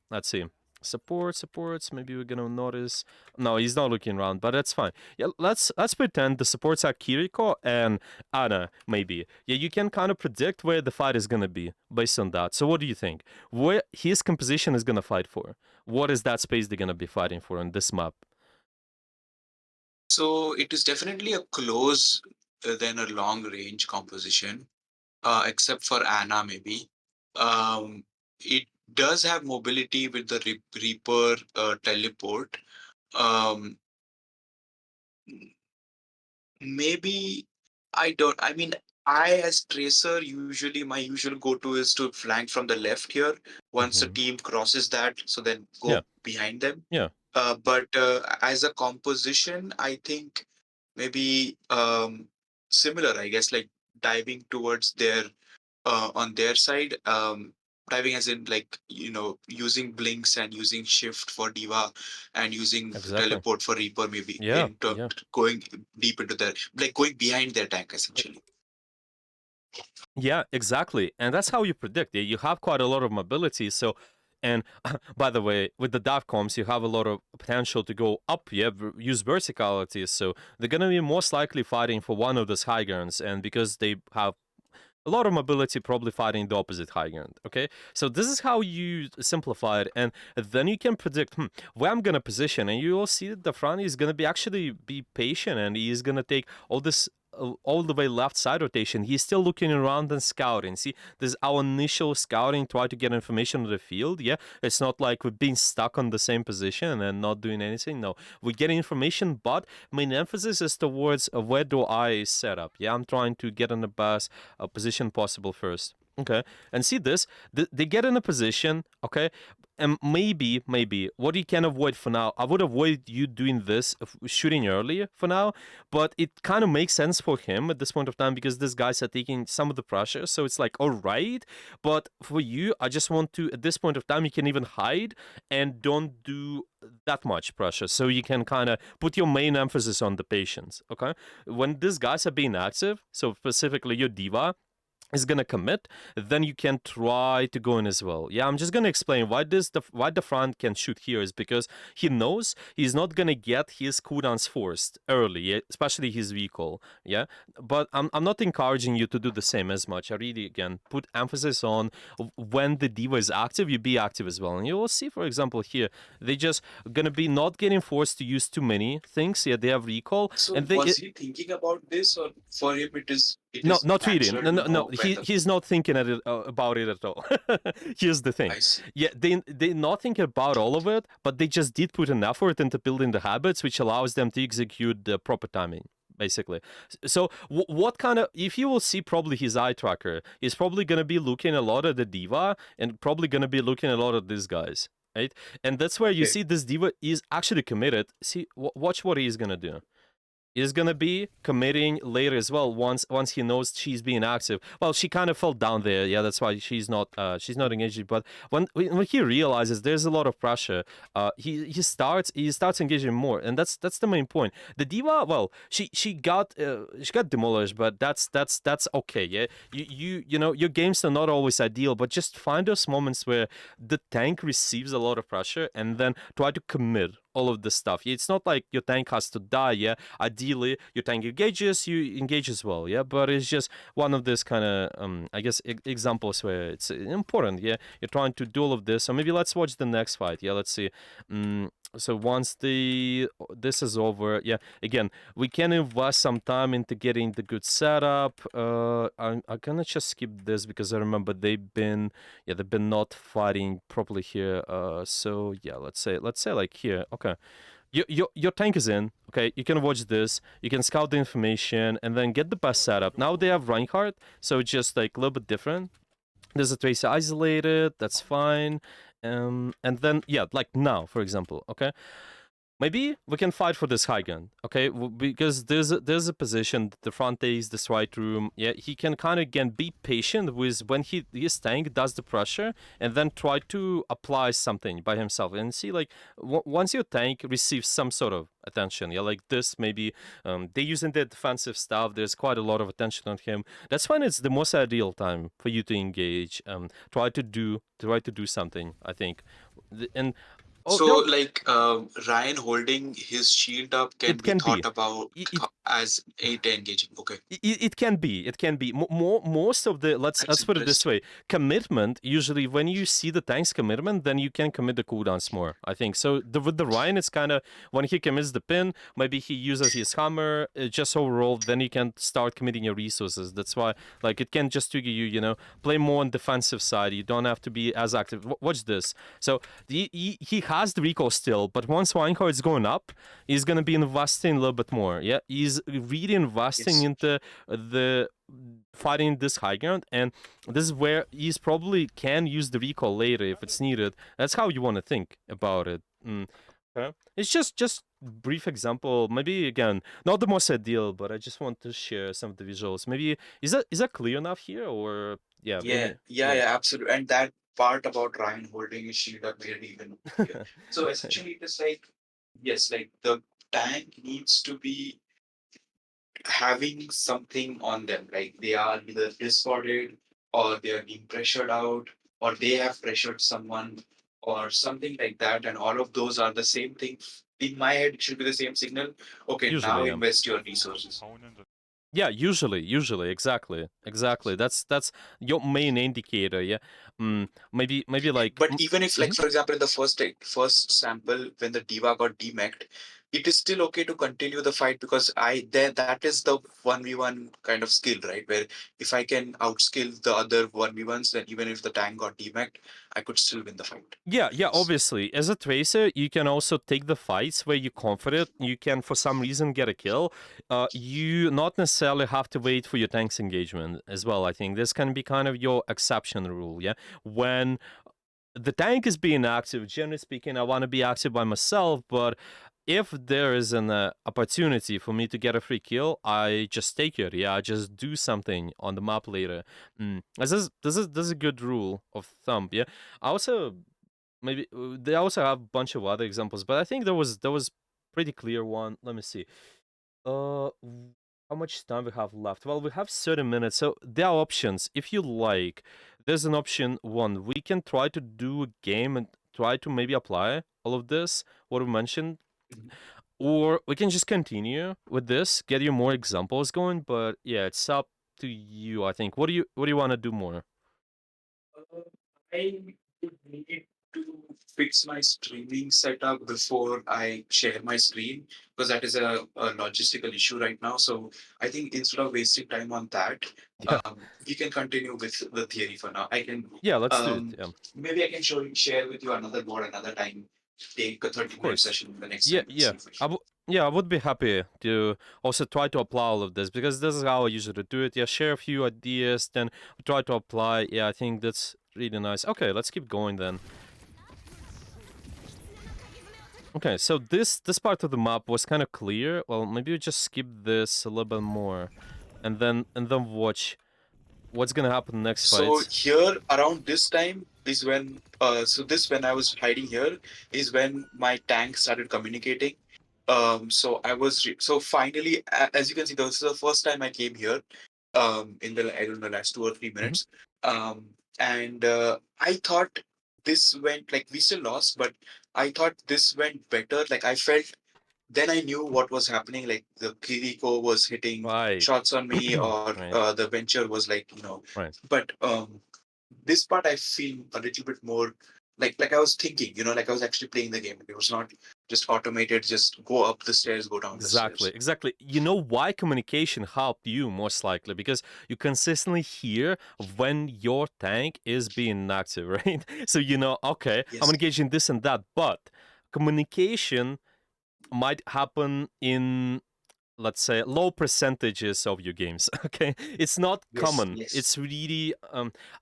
Let's see. Supports. Maybe we're gonna notice. No, he's not looking around, but that's fine. Yeah, let's pretend the supports are Kiriko and Ana. Maybe. Yeah, you can kind of predict where the fight is gonna be based on that. So, what do you think? Where his composition is gonna fight for? What is that space they're gonna be fighting for on this map? So it is definitely a close than a long range composition, except for Anna maybe. It does have mobility with the Reaper teleport. Um, maybe I don't. I mean, I, as tracer, usually my usual go-to is to flank from the left here. Once the Hmm. team crosses that, so then Yeah, go behind them. yeah, But as a composition, I think maybe similar. I guess like diving towards their on their side. Diving as in like using blinks and using shift for diva and using exactly. teleport for reaper, maybe Yeah, yeah. going deep into their, like going behind their tank essentially. Yeah, exactly. And that's how you predict it. You have quite a lot of mobility. So, and by the way, with the dive comms, you have a lot of potential to go up. You have use verticality. So they're going to be most likely fighting for one of those high grounds. And because they have a lot of mobility, probably fighting the opposite high ground. Okay. So this is how you simplify it. And then you can predict where I'm going to position. And you will see that the front is going to be actually be patient and he's going to take all this all the way left side rotation. He's still looking around and scouting. See, this is our initial scouting, try to get information on the field. Yeah, it's not like we've been stuck on the same position and not doing anything. No, we get information, but main emphasis is towards where do I set up. Yeah, I'm trying to get in the best position possible first. Okay, and see this, they get in a position. Okay, and maybe what you can avoid for now, I would avoid you doing this shooting early for now, but it kind of makes sense for him at this point of time because these guys are taking some of the pressure, so it's like all right. But for you, I just want to, at this point of time, you can even hide and don't do that much pressure, so you can kind of put your main emphasis on the patience. Okay, when these guys are being active, so specifically your diva is gonna commit, then you can try to go in as well. Yeah, I'm just gonna explain why the front can shoot here is because he knows he's not gonna get his cooldowns forced early, yeah, especially his recall. Yeah, but I'm not encouraging you to do the same as much. I really again put emphasis on when the diva is active, you be active as well, and you will see, for example, here they just gonna be not getting forced to use too many things. Yeah, they have recall, So and they was he thinking about this, or for him it no, is not really. natural No, to no, no. know when the He's not thinking about it at all. Here's the thing. I see. Yeah, they not thinking about all of it, but they just did put an effort into building the habits, which allows them to execute the proper timing. Basically, so what kind of, if you will see probably his eye tracker, he's probably gonna be looking a lot at the diva and probably gonna be looking a lot at these guys, right? And that's where you Okay. see this diva is actually committed. See, watch what he's gonna do is gonna be committing later as well once he knows she's being active. Well, she kind of fell down there, yeah, that's why she's not engaging. But when he realizes there's a lot of pressure, he starts engaging more, and that's the main point. The diva, well, she got demolished, but that's okay. Yeah, you know your games are not always ideal, but just find those moments where the tank receives a lot of pressure and then try to commit all of this stuff. It's not like your tank has to die, yeah. Ideally, your tank engages, you engage as well, yeah. But it's just one of these kind of, I guess, examples where it's important, yeah. You're trying to do all of this. So maybe let's watch the next fight, yeah. Let's see. So once this is over, yeah. Again, we can invest some time into getting the good setup. I'm gonna just skip this because I remember they've been not fighting properly here. So yeah, let's say like here. Okay, your tank is in. Okay, you can watch this. You can scout the information and then get the best setup. Now they have Reinhardt, so it's just like a little bit different. There's a tracer isolated. That's fine. And then yeah, like now, for example. Okay, maybe we can fight for this high gun, okay? Because there's a position, the front takes this right room. Yeah, he can kind of again be patient with when his tank does the pressure, and then try to apply something by himself and see like once your tank receives some sort of attention, yeah, like this maybe they using their defensive stuff. There's quite a lot of attention on him. That's when it's the most ideal time for you to engage. Try to do something. I think, and oh, So no, like Ryan holding his shield up can it be can thought be. about It, as eight engaging. Okay, it can be. It can be. Most of the that's let's put it this interesting. way. Commitment usually when you see the tank's commitment, then you can commit the cooldowns more. I think so. With the Ryan, it's kind of when he commits the pin, maybe he uses his hammer. Just overall, then you can start committing your resources. That's why like it can just trigger you. Play more on defensive side. You don't have to be as active. Watch this. So he has the recall still, but once Reinhardt is going up, he's gonna be investing a little bit more. Yeah, he's really investing Yes. into the fighting this high ground, and this is where he's probably can use the recall later if it's needed. That's how you want to think about it. Okay. It's just brief example. Maybe again, not the most ideal, but I just want to share some of the visuals. Maybe is that clear enough here, or yeah, Yeah, maybe yeah, yeah. yeah, absolutely. And that part about Ryan holding his shield up made it even clear. So essentially, it is like, yes, like the tank needs to be having something on them, like they are either discorded or they are being pressured out or they have pressured someone or something like that. And all of those are the same thing. In my head, it should be the same signal. Okay, now Usually, yeah. invest your resources. Yeah, usually, exactly. That's your main indicator. Yeah, maybe like. But even if, like, Mhm. for example, in the first sample, when the diva got demeched, it is still okay to continue the fight because I there that is the 1v1 kind of skill, right? Where if I can outskill the other 1v1s, then even if the tank got demeched, I could still win the fight. Yeah. Obviously, as a tracer, you can also take the fights where you're confident. You can, for some reason, get a kill. You not necessarily have to wait for your tank's engagement as well. I think this can be kind of your exception rule. Yeah, when the tank is being active. Generally speaking, I want to be active by myself, but if there is an opportunity for me to get a free kill, I just take it. Yeah, I just do something on the map later. This is a good rule of thumb. Yeah, I also maybe they also have a bunch of other examples, but I think there was pretty clear one. Let me see. How much time we have left? Well, we have 30 minutes, so there are options. If you like, there's an option one. We can try to do a game and try to maybe apply all of this, what we mentioned, Mhm. or we can just continue with this, get you more examples going. But yeah, it's up to you. I think. What do you want to do more? Uh, I would need to fix my streaming setup before I share my screen because that is a logistical issue right now. So I think instead of wasting time on that, Yeah, we can continue with the theory for now. I can yeah. Let's do it. um, Yeah, maybe I can share with you another board another time. Take a of 30-minute course. session the next Yeah, time and yeah. see if it. Yeah, I would be happy to also try to apply all of this because this is how I usually do it. Yeah, share a few ideas, then try to apply. Yeah, I think that's really nice. Okay, let's keep going then. Okay, so this part of the map was kind of clear. Well, maybe we just skip this a little bit more, and then watch what's gonna happen next So fights. here around this time is when when I was hiding here is when my tank started communicating. So so finally, as you can see, this is the first time I came here. In the I don't know last 2 or 3 minutes. And I thought this went like we still lost, but I thought this went better. Like I felt then I knew what was happening. Like the Kiriko was hitting Right, shots on me, or right, the Venture was like, right. But this part I feel a little bit more like I was thinking, like I was actually playing the game. It was not just automated. Just go up the stairs, go down the Exactly, stairs. exactly. You know why communication helped you most likely? Because you consistently hear when your tank is being active, right? So you know, okay, I'm Yes. engaging this and that, but communication might happen in, let's say, low percentages of your games. Okay, it's not Yes. common. Yes. It's really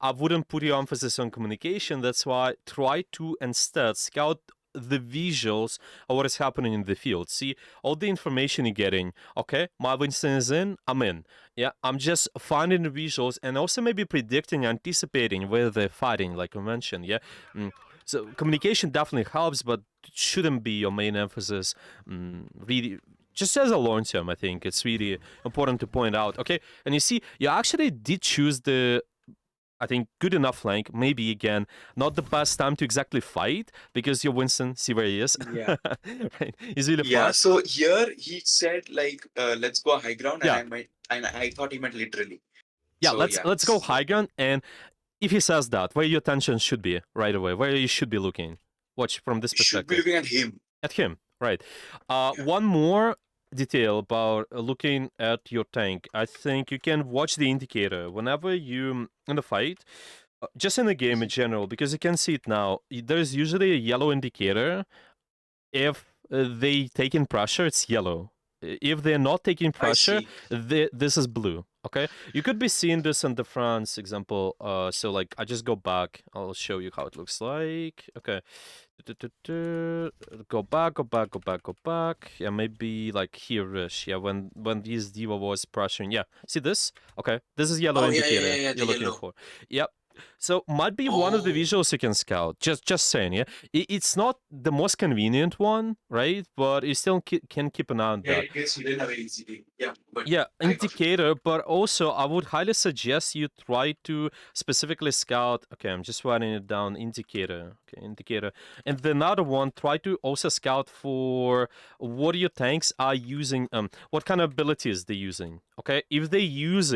I wouldn't put your emphasis on communication. That's why try to instead scout the visuals of what is happening in the field. See all the information you're getting. Okay, my Winston is in, I'm in. Yeah, I'm just finding the visuals and also maybe predicting, anticipating where they're fighting, like I mentioned. Yeah. Mm. So communication definitely helps, but it shouldn't be your main emphasis. Really, just as a long term, I think it's really important to point out. Okay, and you see, you actually did choose the, I think, good enough flank. Maybe again, not the best time to exactly fight because your Winston, see where he is, Yeah. right? He's really Yeah. far. So here he said like, let's go high ground, and Yeah, I thought he meant literally. yeah. So Let's yeah, let's go high ground, and if he says that, where your attention should be right away, where you should be looking. Watch from this should be perspective. looking at him. At him, right. Yeah. One more detail about looking at your tank. I think you can watch the indicator whenever you in the fight. Just in the game in general, because you can see it now, there's usually a yellow indicator. If they take in pressure, it's yellow. If they're not taking I pressure, see. this is blue. Okay, you could be seeing this in the France example. So like I just go back. I'll show you how it looks like. Okay, go back, go back, go back, go back. Yeah, maybe like here-ish. Yeah, when these diva was pressuring. Yeah, see this? Okay, this is yellow Oh yeah, yeah, indicator yeah, yeah. The you're looking yellow. for. Yep. So might be one of the Oh, visuals you can scout. Just saying, yeah. It's not the most convenient one, right? But you still can keep an eye on yeah. that. It gets hidden away easily. Yeah, but Yeah, I got it. indicator, but also I would highly suggest you try to specifically scout. Okay, I'm just writing it down. Indicator. Okay, indicator. And the another one, try to also scout for what your tanks are using. What kind of abilities they're using. Okay, if they use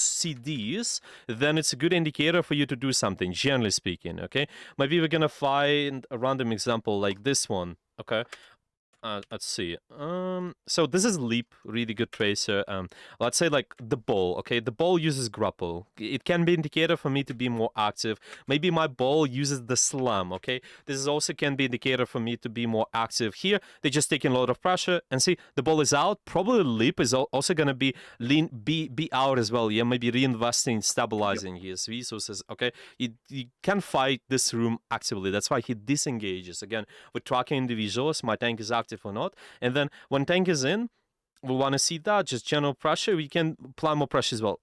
CDs, then it's a good indicator for you to do something. Generally speaking, okay. Maybe we're gonna find a random example like this one. Okay, let's see. So this is Leap, really good tracer. Let's say like the ball. Okay, the ball uses grapple. It can be indicator for me to be more active. Maybe my ball uses the slam. Okay, this is also can be indicator for me to be more active. Here they're just taking a lot of pressure, and see the ball is out. Probably Leap is also gonna be be out as well. Yeah, maybe reinvesting, Yep. stabilizing his resources. Okay, he can fight this room actively. That's why he disengages again with tracking individuals, my tank is active or not. And then when tank is in, we want to see that just general pressure. We can apply more pressure as well.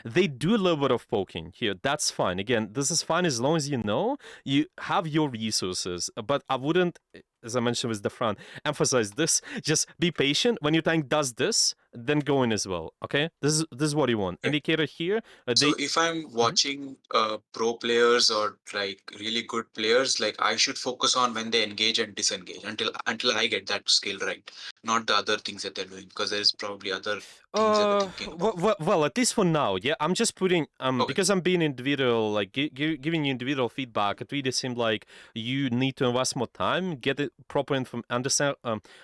They do a little bit of poking here. That's fine. Again, this is fine as long as you know you have your resources. But I wouldn't, as I mentioned with the front, emphasize this. Just be patient. When your tank does this, then go in as well. Okay, this is what you want. Okay. Indicator here. So They. if I'm Mhm. watching pro players or like really good players, like I should focus on when they engage and disengage until I get that skill right, not the other things that they're doing, because there's probably other things that they're thinking about. Well, at least for now, yeah. I'm just putting Okay. because I'm being individual, like giving you individual feedback. It really seemed like you need to invest more time, get it proper understand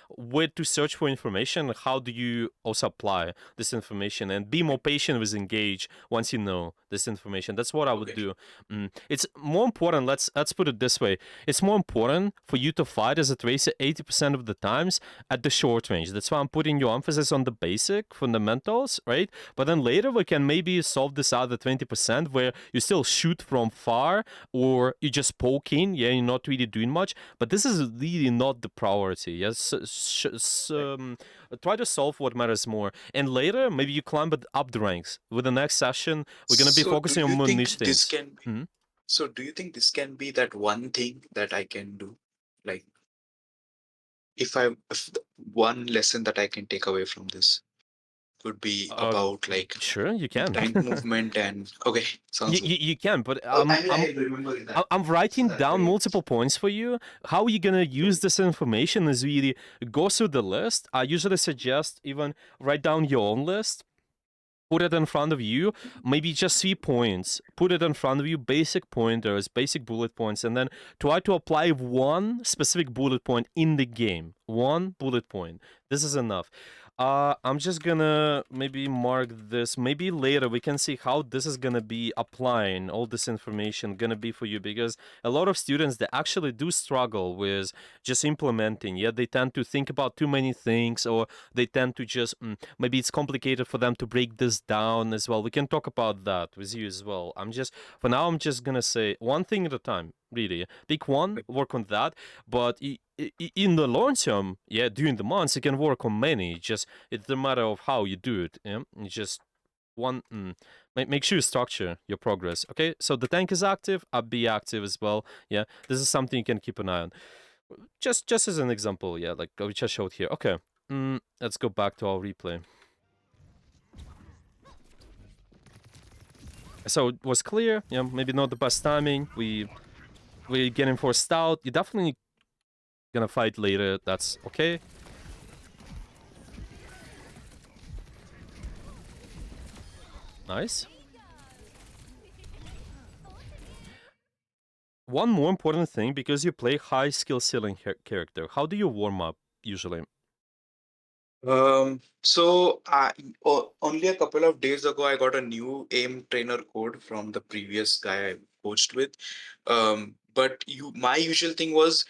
where to search for information. How do you also apply this information and be more patient with engage once you know this information. That's what I would Okay. do. It's more important. Let's put it this way. It's more important for you to fight as a tracer 80% of the times at the short range. That's why I'm putting your emphasis on the basic fundamentals, right? But then later we can maybe solve this other 20% where you still shoot from far or you just poke in, yeah, you're not really doing much. But this is really not the priority. Yes, try to solve what matters more. And later, maybe you climb up the ranks. With the next session, we're gonna be So do focusing on you more think niche this things. can be, Mhm. so do you think this can be that one thing that I can do? Like if the one lesson that I can take away from this could be Uh, about like sure, you can. tank movement and okay, sounds good. You can, but Oh, I mean, I remember that. I'm writing That down very multiple points for you. How are you gonna use okay. this information is really go through the list. I usually suggest even write down your own list, put it in front of you, maybe just 3 points. Put it in front of you, basic pointers, basic bullet points, and then try to apply one specific bullet point in the game. One bullet point. This is enough. I'm just gonna maybe mark this. Maybe later we can see how this is gonna be applying all this information gonna be for you because a lot of students they actually do struggle with just implementing. Yeah, they tend to think about too many things or they tend to just maybe it's complicated for them to break this down as well. We can talk about that with you as well. For now I'm just gonna say one thing at a time, really. Pick one, work on that, but in the long term, yeah, during the months you can work on many. Just it's a matter of how you do it. Yeah, it's just one. Make sure you structure your progress. Okay, so the tank is active. I'll be active as well. Yeah, this is something you can keep an eye on. Just as an example, yeah, like which I showed here. Okay, let's go back to our replay. So it was clear, yeah, maybe not the best timing. We getting forced out. You're definitely gonna fight later. That's okay. Nice. One more important thing, because you play high skill ceiling character, how do you warm up usually? Only a couple of days ago, I got a new aim trainer code from the previous guy I coached with. My usual thing was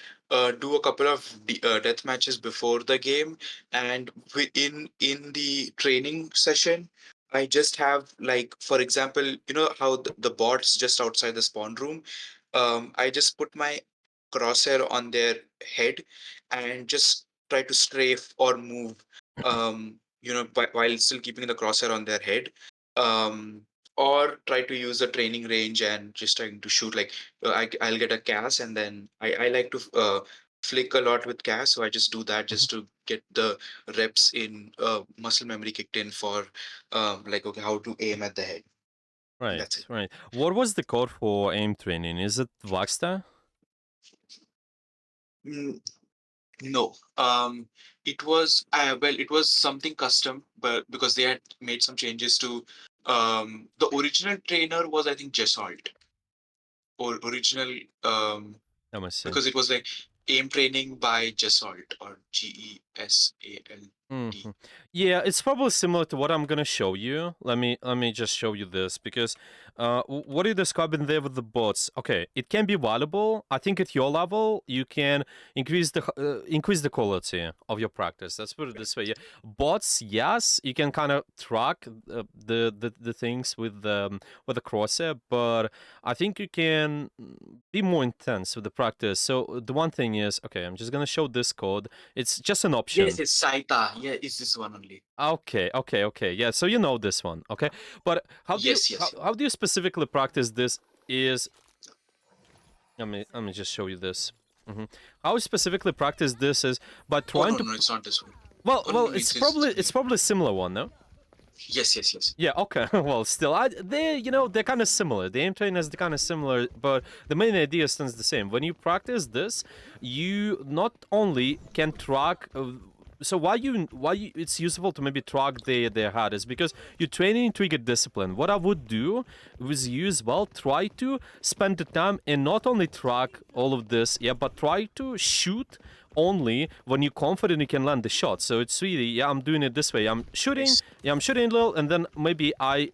do a couple of death matches before the game, and in the training session, I just have, like, for example, you know how the bots just outside the spawn room. I just put my crosshair on their head and just try to strafe or move, while still keeping the crosshair on their head, um, or try to use the training range and just trying to shoot. Like, I'll get a cast, and then I like to flick a lot with cast, so I just do that Mhm. just to get the reps in, muscle memory kicked in for, like, okay, how to aim at the head, and Right, that's it. right. What was the code for aim training? Is it Vaxta? Mm, No, it was something custom, but because they had made some changes to, the original trainer was, I think, Gesalt, or original, Let me see. because it was like aim training by Gesalt, or hmm GESALT. Yeah, it's probably similar to what I'm gonna show you. Let me just show you this because what are you describing there with the bots? Okay, it can be valuable. I think at your level you can increase the quality of your practice. Let's put it this way. Yeah, bots, yes, you can kind of track the things with the crosshair, but I think you can be more intense with the practice. So the one thing is, okay, I'm just gonna show this code. It's just an Yes, option. it's Saita. Yeah, it's this one only. Okay, okay, okay. Yeah, so you know this one, okay? But how do you Yes, how, yes. how do you specifically practice this is let me just show you this. How you specifically practice this is by Oh, trying no, to no, it's not this one. well Oh, no, well no, it's it's probably it's probably a similar one, no? yes, yes, yes. Yeah, okay. Well, still, they're kind of similar. The aim train is kind of similar, but the main idea stands the same. When you practice this, you not only can track. So why it's useful to maybe track their head is because you're training trigger discipline. What I would do with you as well, try to spend the time and not only track all of this, yeah, but try to shoot only when you're confident you can land the shot. So it's really, yeah, I'm doing it this way. I'm I shooting, see. yeah, I'm shooting a little, and then maybe I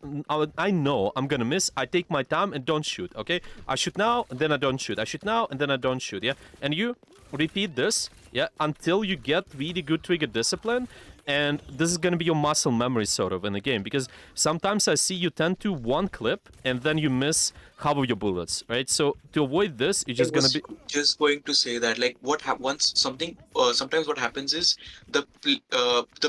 know I'm gonna miss. I take my time and don't shoot. Okay, I shoot now and then I don't shoot. I shoot now and then I don't shoot. Yeah, and you repeat this, yeah, until you get really good trigger discipline. And this is gonna be your muscle memory sort of in the game because sometimes I see you tend to one clip and then you miss half of your bullets, right? So to avoid this, you're I just gonna was be just going to say that, like, once something, sometimes what happens is the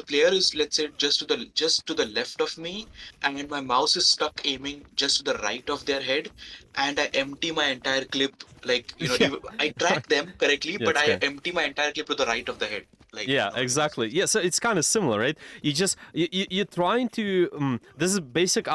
player is, let's say, just to the left of me, and my mouse is stuck aiming just to the right of their head, and I empty my entire clip. Like, yeah, I track them correctly, yeah, but it's I good. empty my entire clip to the right of the head. Like, Yeah, exactly. Yeah, so it's kind of similar, right? You're trying to this is basic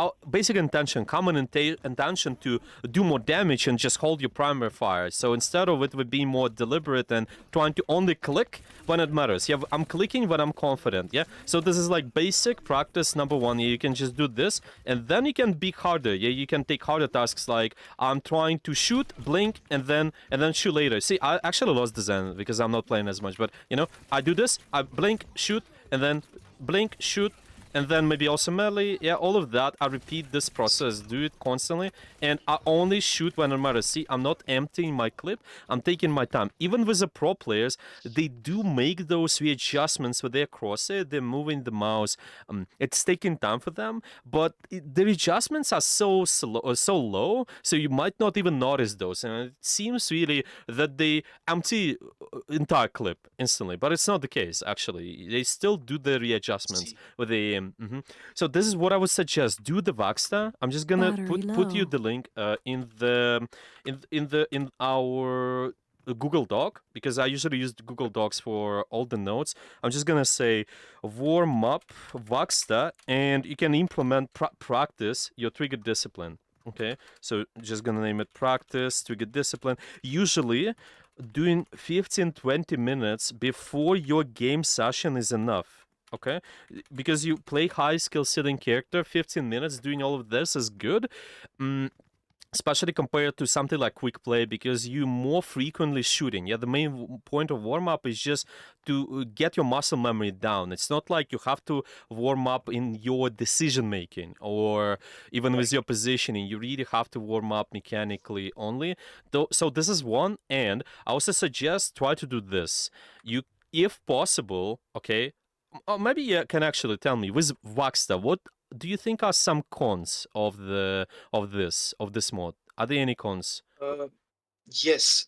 intention, common intention to do more damage and just hold your primary fire. So instead of it would be more deliberate and trying to only click when it matters. Yeah, I'm clicking when I'm confident. Yeah, so this is like basic practice number one. Yeah, you can just do this, and then you can be harder. Yeah, you can take harder tasks like I'm trying to shoot, blink, and then shoot later. See, I actually lost the zen because I'm not playing as much. But I do this, I blink, shoot, and then blink, shoot, and then maybe also melee. Yeah, all of that. I repeat this process, do it constantly, and I only shoot when it matters. See, I'm not emptying my clip. I'm taking my time. Even with the pro players, they do make those readjustments with their crosshair. They're moving the mouse. It's taking time for them, but the adjustments are so low, so you might not even notice those. And it seems really that they empty entire clip instantly, but it's not the case. Actually, they still do the readjustments see. with the. So this is what I would suggest. Do the Vaxta. I'm just gonna Battery put you low. the link in our Google Doc because I usually use the Google Docs for all the notes. I'm just gonna say warm up Vaxta, and you can implement practice your trigger discipline. Okay, so just gonna name it practice trigger discipline. Usually, doing 15-20 minutes before your game session is enough. Okay, because you play high skill sitting character, 15 minutes doing all of this is good. Mm, especially compared to something like quick play, because you more frequently shooting. Yeah, the main point of warm up is just to get your muscle memory down. It's not like you have to warm up in your decision making or even with Right. your positioning. You really have to warm up mechanically only. Though, so this is one, and I also suggest try to do this. You, if possible, okay. Or maybe you can actually tell me with Vaxta, what do you think are some cons of this mod? Are there any cons? Uh, yes,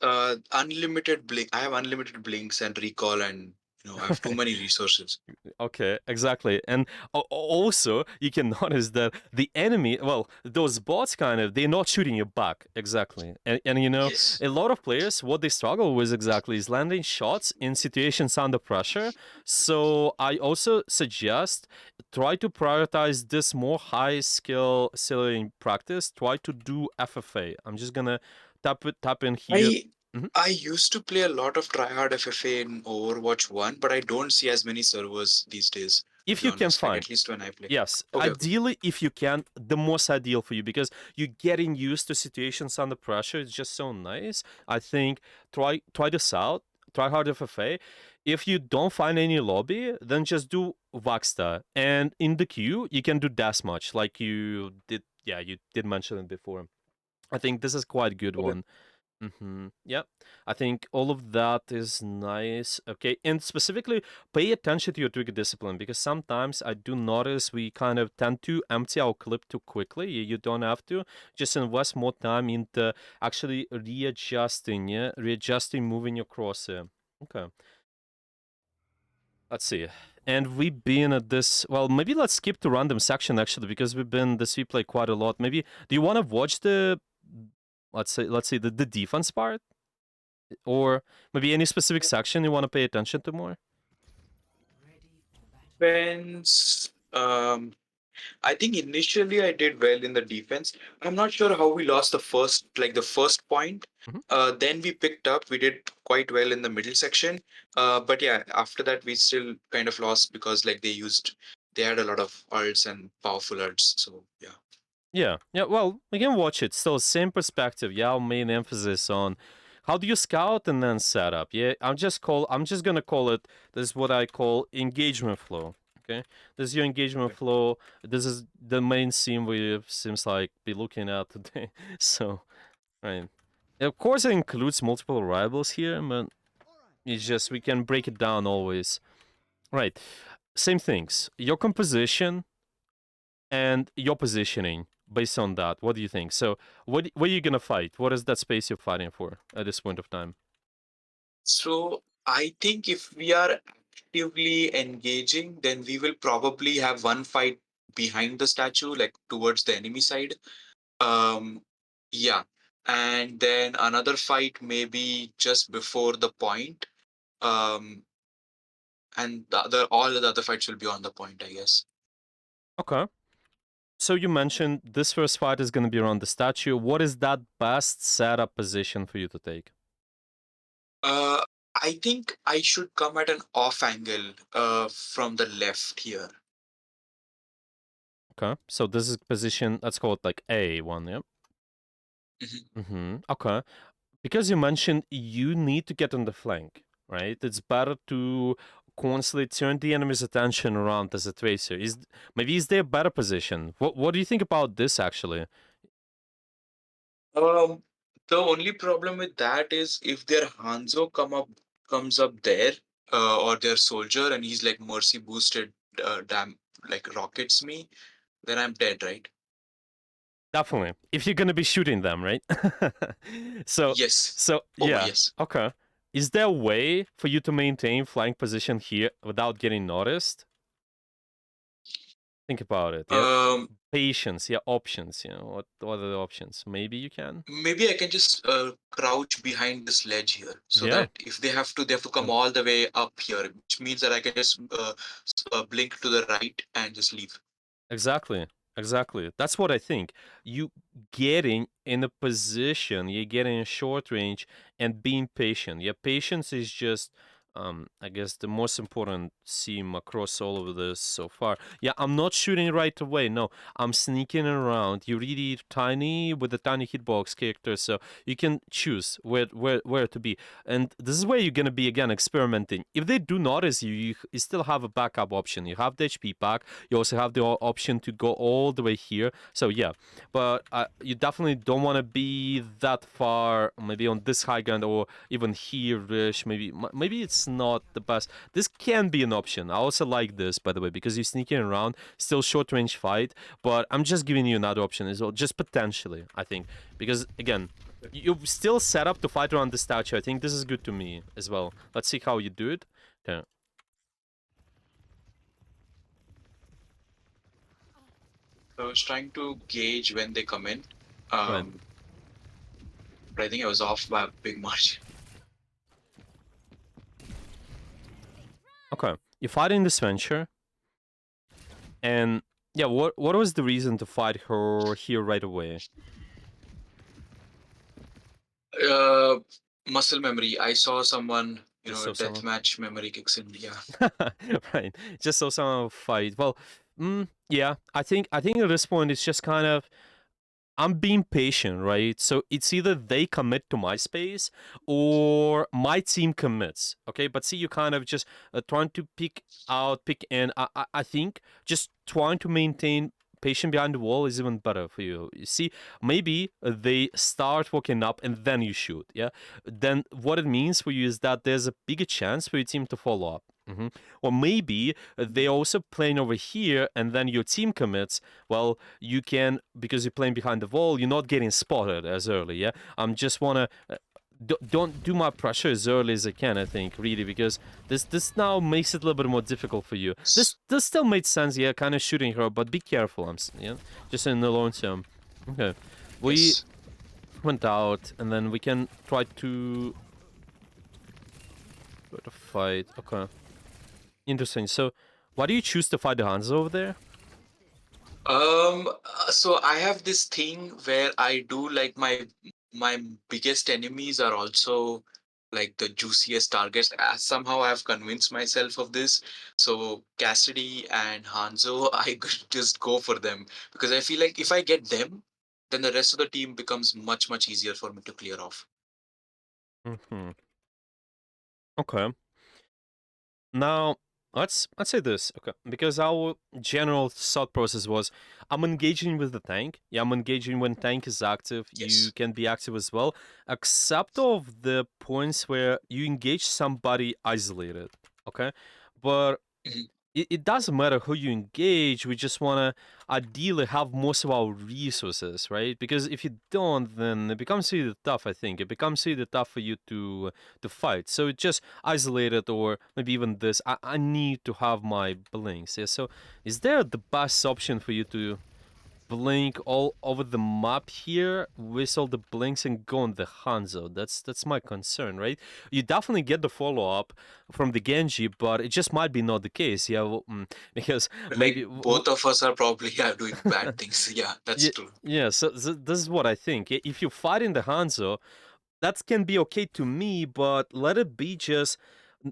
unlimited blink. I have unlimited blinks and recall, and I have too many resources. Okay, exactly. And also, you can notice that the enemy, well, those bots kind of, they're not shooting you back. Exactly. And Yes. a lot of players, what they struggle with exactly is landing shots in situations under pressure. So I also suggest try to prioritize this more high skill ceiling practice. Try to do FFA. I'm just gonna tap in here. I Mhm. I used to play a lot of tryhard FFA in Overwatch 1, but I don't see as many servers these days, to If be you can honest. Like find. at least when I play. Yes, Okay, okay. ideally, if you can, the most ideal for you because you're getting used to situations under pressure. It's just so nice. I think try this out. Try hard FFA. If you don't find any lobby, then just do Vaxta. And in the queue, you can do Deathmatch, like you did. Yeah, you did mention it before. I think this is quite a good Okay. one. Yeah, I think all of that is nice. Okay, and specifically, pay attention to your trigger discipline because sometimes I do notice we kind of tend to empty our clip too quickly. You don't have to. Just invest more time into actually readjusting. Yeah, readjusting, moving your crosshair. Okay, let's see. And we've been at this. Well, maybe let's skip to random section actually because we've been this replay quite a lot. Maybe do you want to watch the? Let's say the defense part? Or maybe any specific section you want to pay attention to more? Defense. I think initially I did well in the defense. I'm not sure how we lost the first point. Mhm. Then we picked up. We did quite well in the middle section. But yeah, after that we still kind of lost because like they had a lot of ults and powerful ults. So yeah. Yeah, yeah. Well, we can watch it. Still, same perspective. Yeah, our main emphasis on how do you scout and then set up. Yeah, I'm just gonna call it. This is what I call engagement flow. Okay, this is your engagement Okay. flow. This is the main scene we seems like be looking at today. So, right. Of course, it includes multiple rivals here, but it's just we can break it down always. Right. Same things. Your composition and your positioning based on that. What do you think? So, what are you gonna fight? What is that space you're fighting for at this point of time? So I think if we are actively engaging, then we will probably have one fight behind the statue, like towards the enemy side. Um, yeah. And then another fight maybe just before the point. Um, and all the other fights will be on the point, I guess. Okay. So you mentioned this first fight is gonna be around the statue. What is that best setup position for you to take? Uh, I think I should come at an off angle from the left here. Okay. So this is position. Let's call it like A one. Yeah. Mhm. Okay. Because you mentioned you need to get on the flank, right? It's better to constantly turn the enemy's attention around as a tracer. Is there a better position? What do you think about this actually? Um, the only problem with that is if their Hanzo comes up there, or their soldier, and he's like mercy boosted, damn, like rockets me, then I'm dead, right? Definitely. If you're gonna be shooting them, right? so Yes. so Oh yeah, yes. okay. Is there a way for you to maintain flank position here without getting noticed? Think about it. Yeah. Um, Patience, yeah, options, what are the options? Maybe you can. maybe I can just crouch behind this ledge here, so Yeah. that if they have to come all the way up here, which means that I can just blink to the right and just leave. Exactly. Exactly. That's what I think. You getting in a position, you're getting in short range and being patient. Yeah, patience is just I guess the most important seam across all of this so far. Yeah, I'm not shooting right away. No, I'm sneaking around. You're really tiny with a tiny hitbox character, so you can choose where to be. And this is where you're gonna be again experimenting. If they do notice you, you still have a backup option. You have the HP pack. You also have the option to go all the way here. So yeah, but you definitely don't want to be that far, maybe on this high ground or even here-ish. Maybe it's not the best. This can be an option. I also like this, by the way, because you're sneaking around, still short range fight. But I'm just giving you another option as well, just potentially, I think, because again, you're still set up to fight around the statue. I think this is good to me as well. Let's see how you do it. Okay. So I was trying to gauge when they come in. Right. But I think I was off by a big margin. Okay. You're fighting this venture, and yeah, what was the reason to fight her here right away? Uh, Muscle memory. I saw someone, Just so someone. deathmatch memory kicks in. Yeah. Right. Just so someone fight. Well, yeah. I think at this point it's just kind of I'm being patient, right? So it's either they commit to my space or my team commits. Okay, but see, you kind of just trying to pick in. I think just trying to maintain patient behind the wall is even better for you. You see, maybe they start walking up and then you shoot. Yeah, then what it means for you is that there's a bigger chance for your team to follow up. Or maybe they also playing over here and then your team commits. Well, you can, because you're playing behind the wall, you're not getting spotted as early. Yeah, just wanna don't do my pressure as early as I can. I think really, because this now makes it a little bit more difficult for you. This still made sense. Yeah, kind of shooting her, but be careful. Yeah, just in the long term. Okay, we Yes. went out and then we can try to fight. Okay, interesting. So, why do you choose to fight the Hanzo over there? So I have this thing where I do like my biggest enemies are also like the juiciest targets. Somehow I've convinced myself of this. So Cassidy and Hanzo, I could just go for them because I feel like if I get them, then the rest of the team becomes much easier for me to clear off. Hmm. Okay. Now, let's say this, okay? Because our general thought process was, I'm engaging with the tank. Yeah, I'm engaging when tank is active. You Yes. can be active as well, except of the points where you engage somebody isolated. Okay, but Mhm. it doesn't matter who you engage. We just want to ideally have most of our resources, right? Because if you don't, then it becomes really tough. I think it becomes really tough for you to fight. So just isolated, or maybe even this. I need to have my blinks. Yeah. So is there the best option for you to blink all over the map here with all the blinks and go on the Hanzo? That's my concern, right? You definitely get the follow up from the Genji, but it just might be not the case. Yeah, because Like maybe both of us are probably yeah, doing bad things. Yeah, that's yeah, true. yeah. So this is what I think. If you fight in the Hanzo, that can be okay to me, but let it be just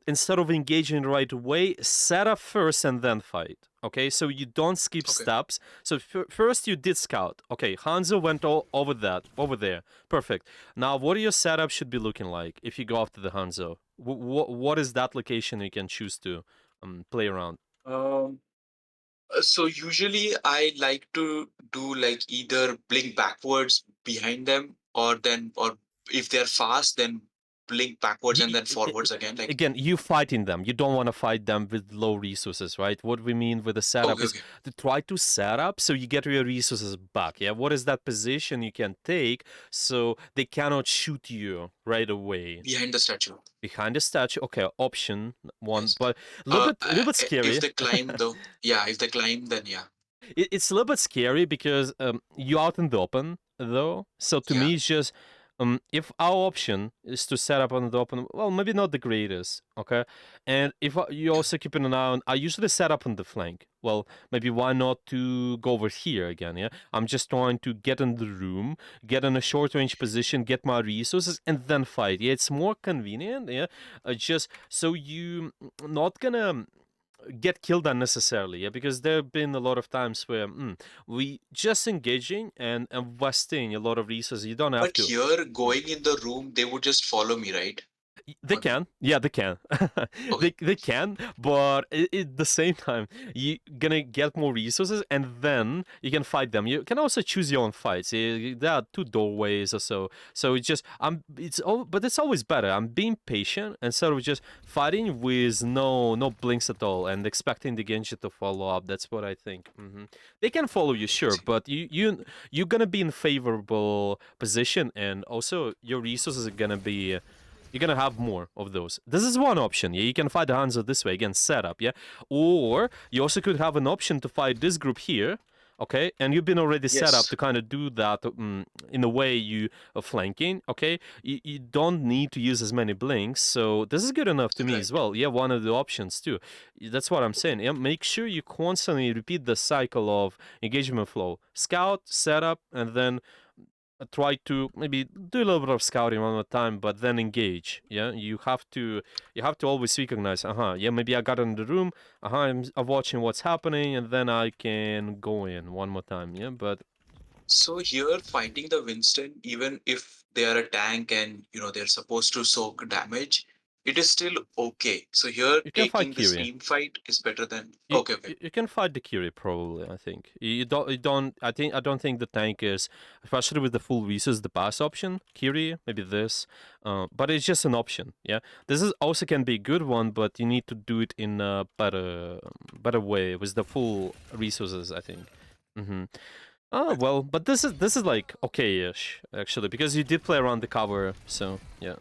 instead of engaging right away, set up first and then fight. Okay, so you don't skip Okay. steps. So first you did scout. Okay, Hanzo went all over there. Perfect. Now, what your setup should be looking like if you go after the Hanzo? What is that location you can choose to play around? Um, so usually I like to do like either blink backwards behind them or if they're fast then blink backwards and then forwards again. Like Again, you fighting them. You don't want to fight them with low resources, right? What we mean with the setup okay, is okay. to try to set up so you get your resources back. Yeah, what is that position you can take so they cannot shoot you right away Behind the statue. behind the statue? Okay, option one, Yes. but a little bit If scary. they climb though, yeah, if they climb then yeah. It's a little bit scary because you out in the open though. So to Yeah. me, it's just If our option is to set up on the open, well, maybe not the greatest, okay? And if you Yeah. also keep an eye on, I usually set up on the flank. Well, maybe why not to go over here again, yeah? I'm just trying to get in the room, get in a short range position, get my resources, and then fight. Yeah, it's more convenient, yeah? Just so you not gonna get killed unnecessarily, yeah, because there have been a lot of times where we just engaging and investing a lot of resources. You don't have But to. here, going in the room, they would just follow me, right? They On can, yeah, they can. okay, They can, but at the same time, you gonna get more resources, and then you can fight them. You can also choose your own fights. There are two doorways or so. So it's just but it's always better. I'm being patient instead of just fighting with no blinks at all and expecting the Genji to follow up. That's what I think. They can follow you, I sure, see. but you're gonna be in favorable position, and also your resources are gonna be you're gonna have more of those. This is one option. Yeah, you can fight the Hanzo this way again, setup. Yeah, or you also could have an option to fight this group here. Okay, and you've been already set up Yes. to kind of do that in a way you are flanking. Okay, you don't need to use as many blinks, so this is good enough to me as Correct. well. Yeah, one of the options too. That's what I'm saying. Yeah, make sure you constantly repeat the cycle of engagement flow: scout, setup, and then try to maybe do a little bit of scouting one more time, but then engage. Yeah, you have to always recognize. Yeah, maybe I got in the room. I'm watching what's happening, and then I can go in one more time. Yeah, but So here, fighting the Winston, even if they are a tank and they're supposed to soak damage, it is still okay. So here, you can fight taking this Kiri. team fight is better than You, okay, okay. you can fight the Kiri probably. I think you don't. I don't think the tank is, especially with the full resource, the pass option. Kiri, maybe this, but it's just an option. Yeah, this is also can be a good one, but you need to do it in a better way with the full resources. I think. Mm-hmm. Oh Right. well, but this is like okay-ish actually because you did play around the cover, so yeah.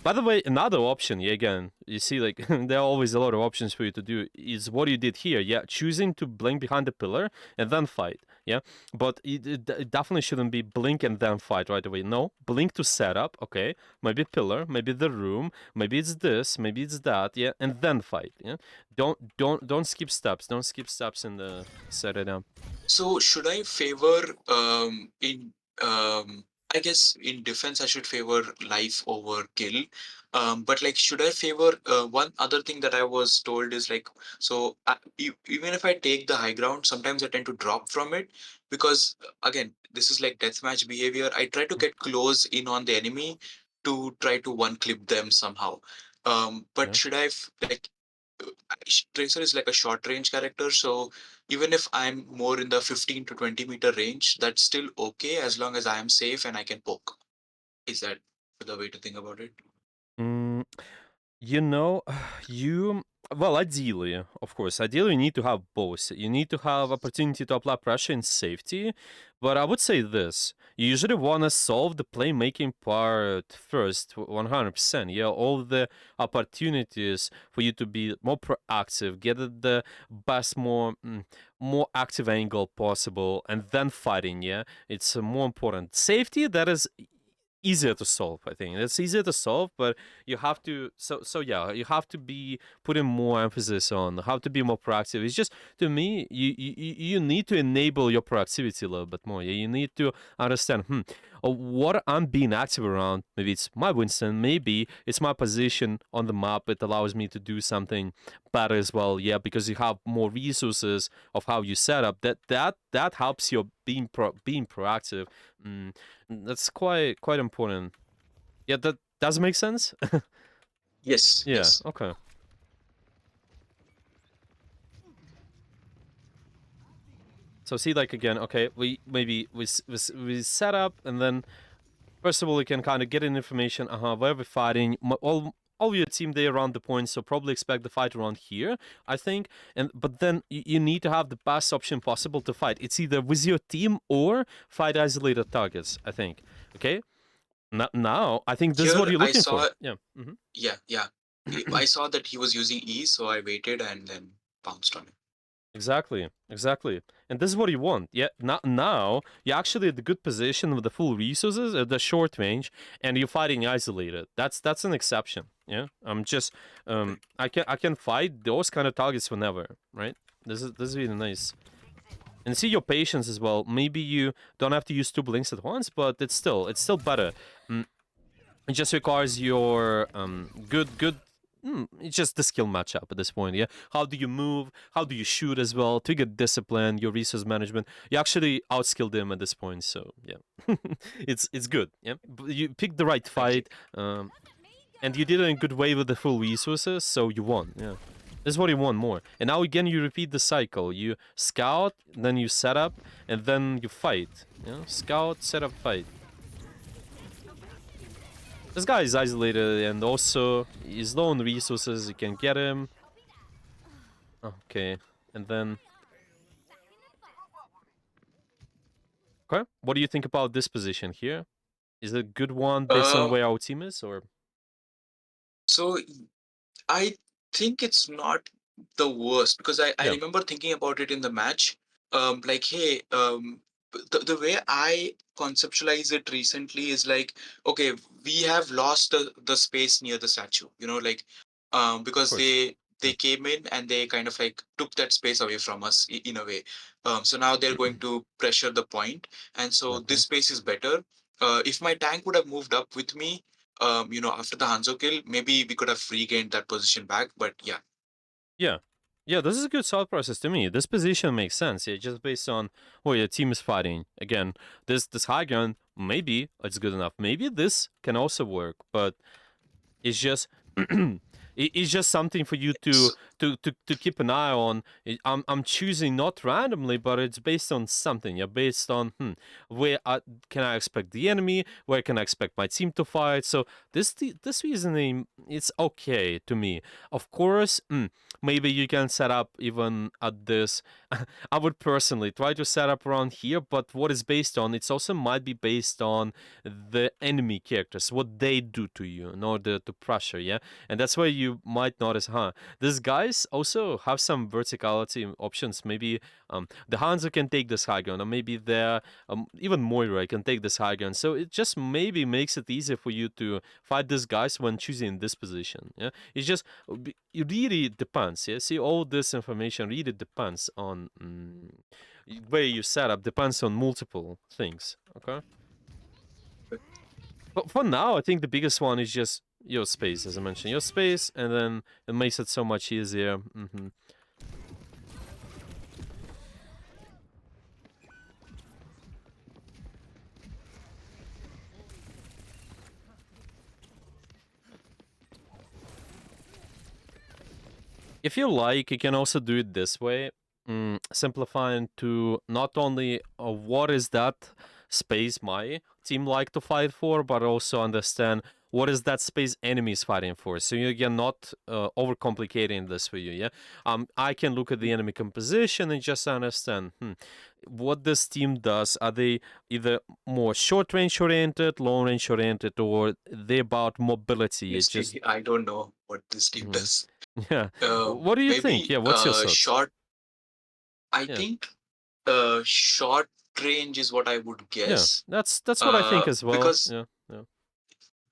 By the way, another option, yeah, again, you see, like, there are always a lot of options for you to do, is what you did here, yeah, choosing to blink behind the pillar and then fight, yeah? But it definitely shouldn't be blink and then fight right away. No, blink to setup, okay, maybe pillar, maybe the room, maybe it's this, maybe it's that, yeah, and then fight, yeah? Don't skip steps, don't skip steps in the setup. So should I favor in I guess in defense I should favor life over kill. But like should I favor one other thing that I was told is like so even if I take the high ground, sometimes I tend to drop from it because again this is like deathmatch behavior. I try to get close in on the enemy to try to one clip them somehow. But Yeah. should I like Tracer is like a short range character, so even if I'm more in the 15 to 20-meter range, that's still okay as long as I am safe and I can poke. Is that the way to think about it? Mm, You know, you well, ideally, of course, ideally you need to have both. You need to have opportunity to apply pressure and safety. But I would say this: you usually want to solve the playmaking part first, 100%. Yeah, all the opportunities for you to be more proactive, get at the best, more active angle possible, and then fighting. Yeah, it's more important. Safety that is easier to solve. I think it's easier to solve, but you have to yeah, you have to be putting more emphasis on how to be more proactive. It's just, to me, you need to enable your proactivity a little bit more. Yeah, you need to understand what I'm being active around. Maybe it's my Winston, maybe it's my position on the map. It allows me to do something better as well. Yeah, because you have more resources of how you set up. That helps you being proactive. mm, that's quite important. Yeah, that does make sense. Yes, Yeah. yes. Okay. So see, like, again, okay, we maybe we set up, and then first of all, we can kind of get in information. Where we're fighting. All your team there around the point, so probably expect the fight around here, I think. But then you need to have the best option possible to fight. It's either with your team or fight isolated targets, I think. Okay. Now, I think this is Here what you're I looking saw, for. Yeah. yeah, yeah. I saw that he was using E, so I waited and then pounced on him. Exactly, exactly. And this is what you want. Yeah, now you're actually at the good position with the full resources at the short range, and you're fighting isolated. That's an exception. Yeah, I'm just I can fight those kind of targets whenever. Right. This is really nice. And see your patience as well. Maybe you don't have to use two blinks at once, but it's still better. Mm, it just requires your good. It's just the skill matchup at this point. Yeah, how do you move? How do you shoot as well? To get discipline, your resource management. You actually outskilled them at this point. So yeah, it's good. Yeah, you picked the right Exactly. fight, and you did it in a good way with the full resources. So you won. Yeah. This is what you want more. And now again, you repeat the cycle. You scout, then you set up, and then you fight. You know, scout, set up, fight. This guy is isolated, and also he's low on resources. You can get him. Okay, and then okay. What do you think about this position here? Is it a good one based on Uh, where our team is, or so I think it's not the worst because I yeah, remember thinking about it in the match. Like, hey, the way I conceptualize it recently is like, okay, we have lost the space near the statue, like, of because course. they Yeah, came in and they kind of like took that space away from us in a way. So now they're going to pressure the point, and so uh-huh. this space is better. If my tank would have moved up with me, after the Hanzo kill, maybe we could have regained that position back. But yeah, Yeah. Yeah, this is a good thought process to me. This position makes sense. Yeah, just based on what your team is fighting. Again, this high ground, maybe it's good enough. Maybe this can also work, but it's just it's just something for you to so, to keep an eye on. I'm choosing not randomly, but it's based on something. Yeah, based on where can I expect the enemy? Where can I expect my team to fight? So this reasoning it's okay to me. Of course, maybe you can set up even at this. I would personally try to set up around here, but what is based on? It's also might be based on the enemy characters, what they do to you in order to pressure, yeah? And that's why you might notice, these guys also have some verticality options. Maybe the Hanzo can take this high ground, or maybe even Moira can take this high ground. So it just maybe makes it easier for you to fight these guys when choosing this position, yeah? It's just, it really depends, yeah? See, all this information really depends on where you set up, depends on multiple things, okay? But for now, I think the biggest one is just your space, as I mentioned, your space, and then it makes it so much easier. If you like, you can also do it this way, simplifying to not only what is that space my team like to fight for, but also understand what is that space enemies fighting for. So you're not overcomplicating this for you. Yeah, I can look at the enemy composition and just understand what this team does. Are they either more short range oriented, long range oriented, or they about mobility? It just honestly, I don't know what this team mhm. does. Yeah. What do you think? Maybe Yeah, what's your thoughts? short. I Yeah. think short range is what I would Yeah. guess. That's what I think as well. Because Yeah. Yeah.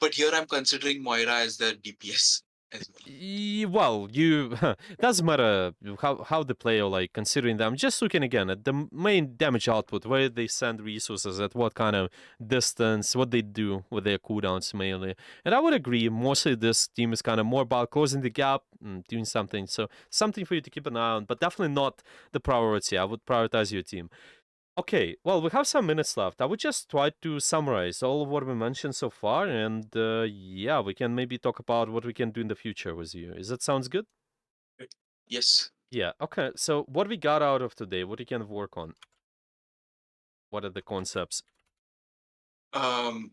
but here I'm considering Moira as the DPS as well. Well, you doesn't matter how the player like considering them. Just looking again at the main damage output, where they send resources, at what kind of distance, what they do with their cooldowns mainly. And I would agree, mostly this team is kind of more about closing the gap, doing something. So something for you to keep an eye on, but definitely not the priority. I would prioritize your team. Okay, well, we have some minutes left. I would just try to summarize all of what we mentioned so far, and yeah, we can maybe talk about what we can do in the future with you. Is that sounds good? Yes. Yeah. Okay. So, what we got out of today? What we can work on? What are the concepts? Um,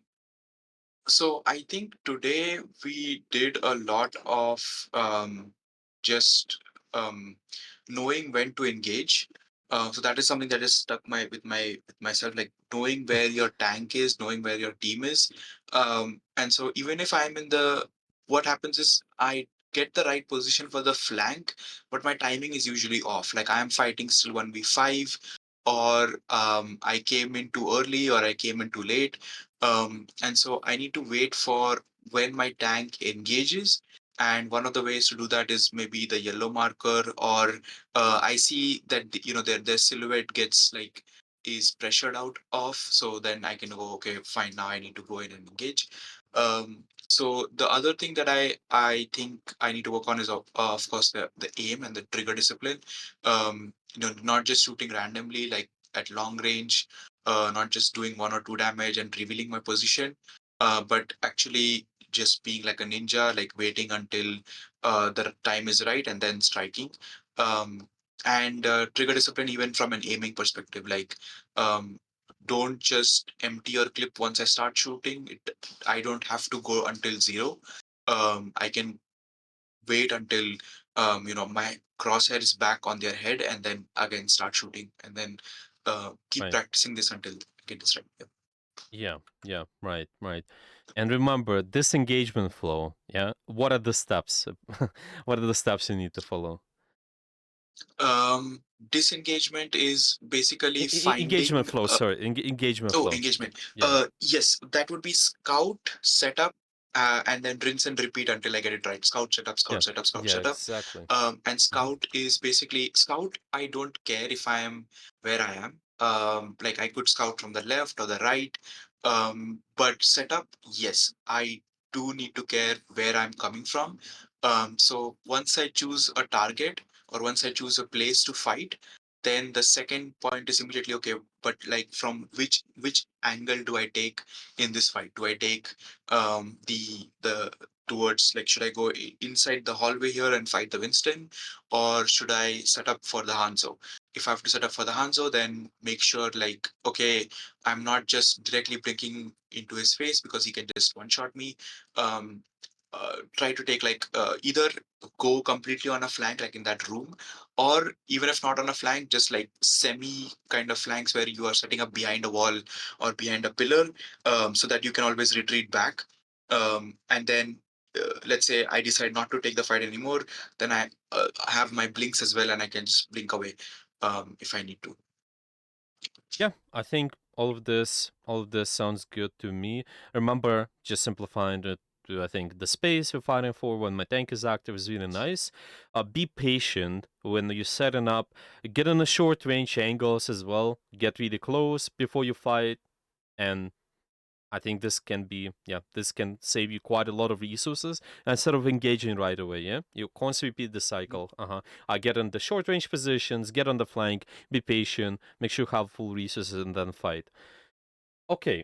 So I think today we did a lot of just knowing when to engage. So that is something that is stuck with myself, like knowing where your tank is, knowing where your team is. And so even if I'm in the, what happens is I get the right position for the flank, but my timing is usually off. Like I am fighting still 1v5, or I came in too early or I came in too late. And so I need to wait for when my tank engages. And one of the ways to do that is maybe the yellow marker, or I see that their silhouette gets like is pressured out off. So then I can go, okay, fine. Now I need to go in and engage. So the other thing that I think I need to work on is of course the aim and the trigger discipline. Not just shooting randomly like at long range, not just doing 1 or 2 damage and revealing my position, but actually just being like a ninja, like waiting until the time is right and then striking. Um, and trigger discipline even from an aiming perspective, like um, don't just empty your clip once I start shooting. I don't have to go until zero. I can wait until my crosshair is back on their head, and then again start shooting, and then keep Right. practicing this until I get this right. Yep. Yeah, yeah, right, right. And remember, this engagement flow, yeah, what are the steps? What are the steps you need to follow? Disengagement is basically Engagement finding. flow, sorry, engagement Oh, flow. engagement. Yeah, Yes, that would be scout, setup, and then rinse and repeat until I get it right. Scout, setup, yeah, scout, setup, scout, yeah, setup. exactly. And Hmm. scout is basically scout. I don't care if I am where I am. Like I could scout from the left or the right. But setup, yes, I do need to care where I'm coming from. So once I choose a target or once I choose a place to fight, then the second point is immediately okay. But like from which angle do I take in this fight? Do I take the towards, like, should I go inside the hallway here and fight the Winston, or should I set up for the Hanzo? If I have to set up for the Hanzo, then make sure, like, okay, I'm not just directly blinking into his face because he can just one shot me. Try to take like either go completely on a flank like in that room, or even if not on a flank, just like semi kind of flanks where you are setting up behind a wall or behind a pillar, so that you can always retreat back. And then let's say I decide not to take the fight anymore, then I have my blinks as well, and I can just blink away if I need to. Yeah, I think all of this sounds good to me. Remember, just simplifying it to, I think, the space you're fighting for when my tank is active is really nice. Be patient when you're setting up. Get on the short range angles as well. Get really close before you fight, and I think this can be, yeah, this can save you quite a lot of resources instead of engaging right away. Yeah, you constantly repeat the cycle. I get on the short range positions, get on the flank, be patient, make sure you have full resources, and then fight. Okay,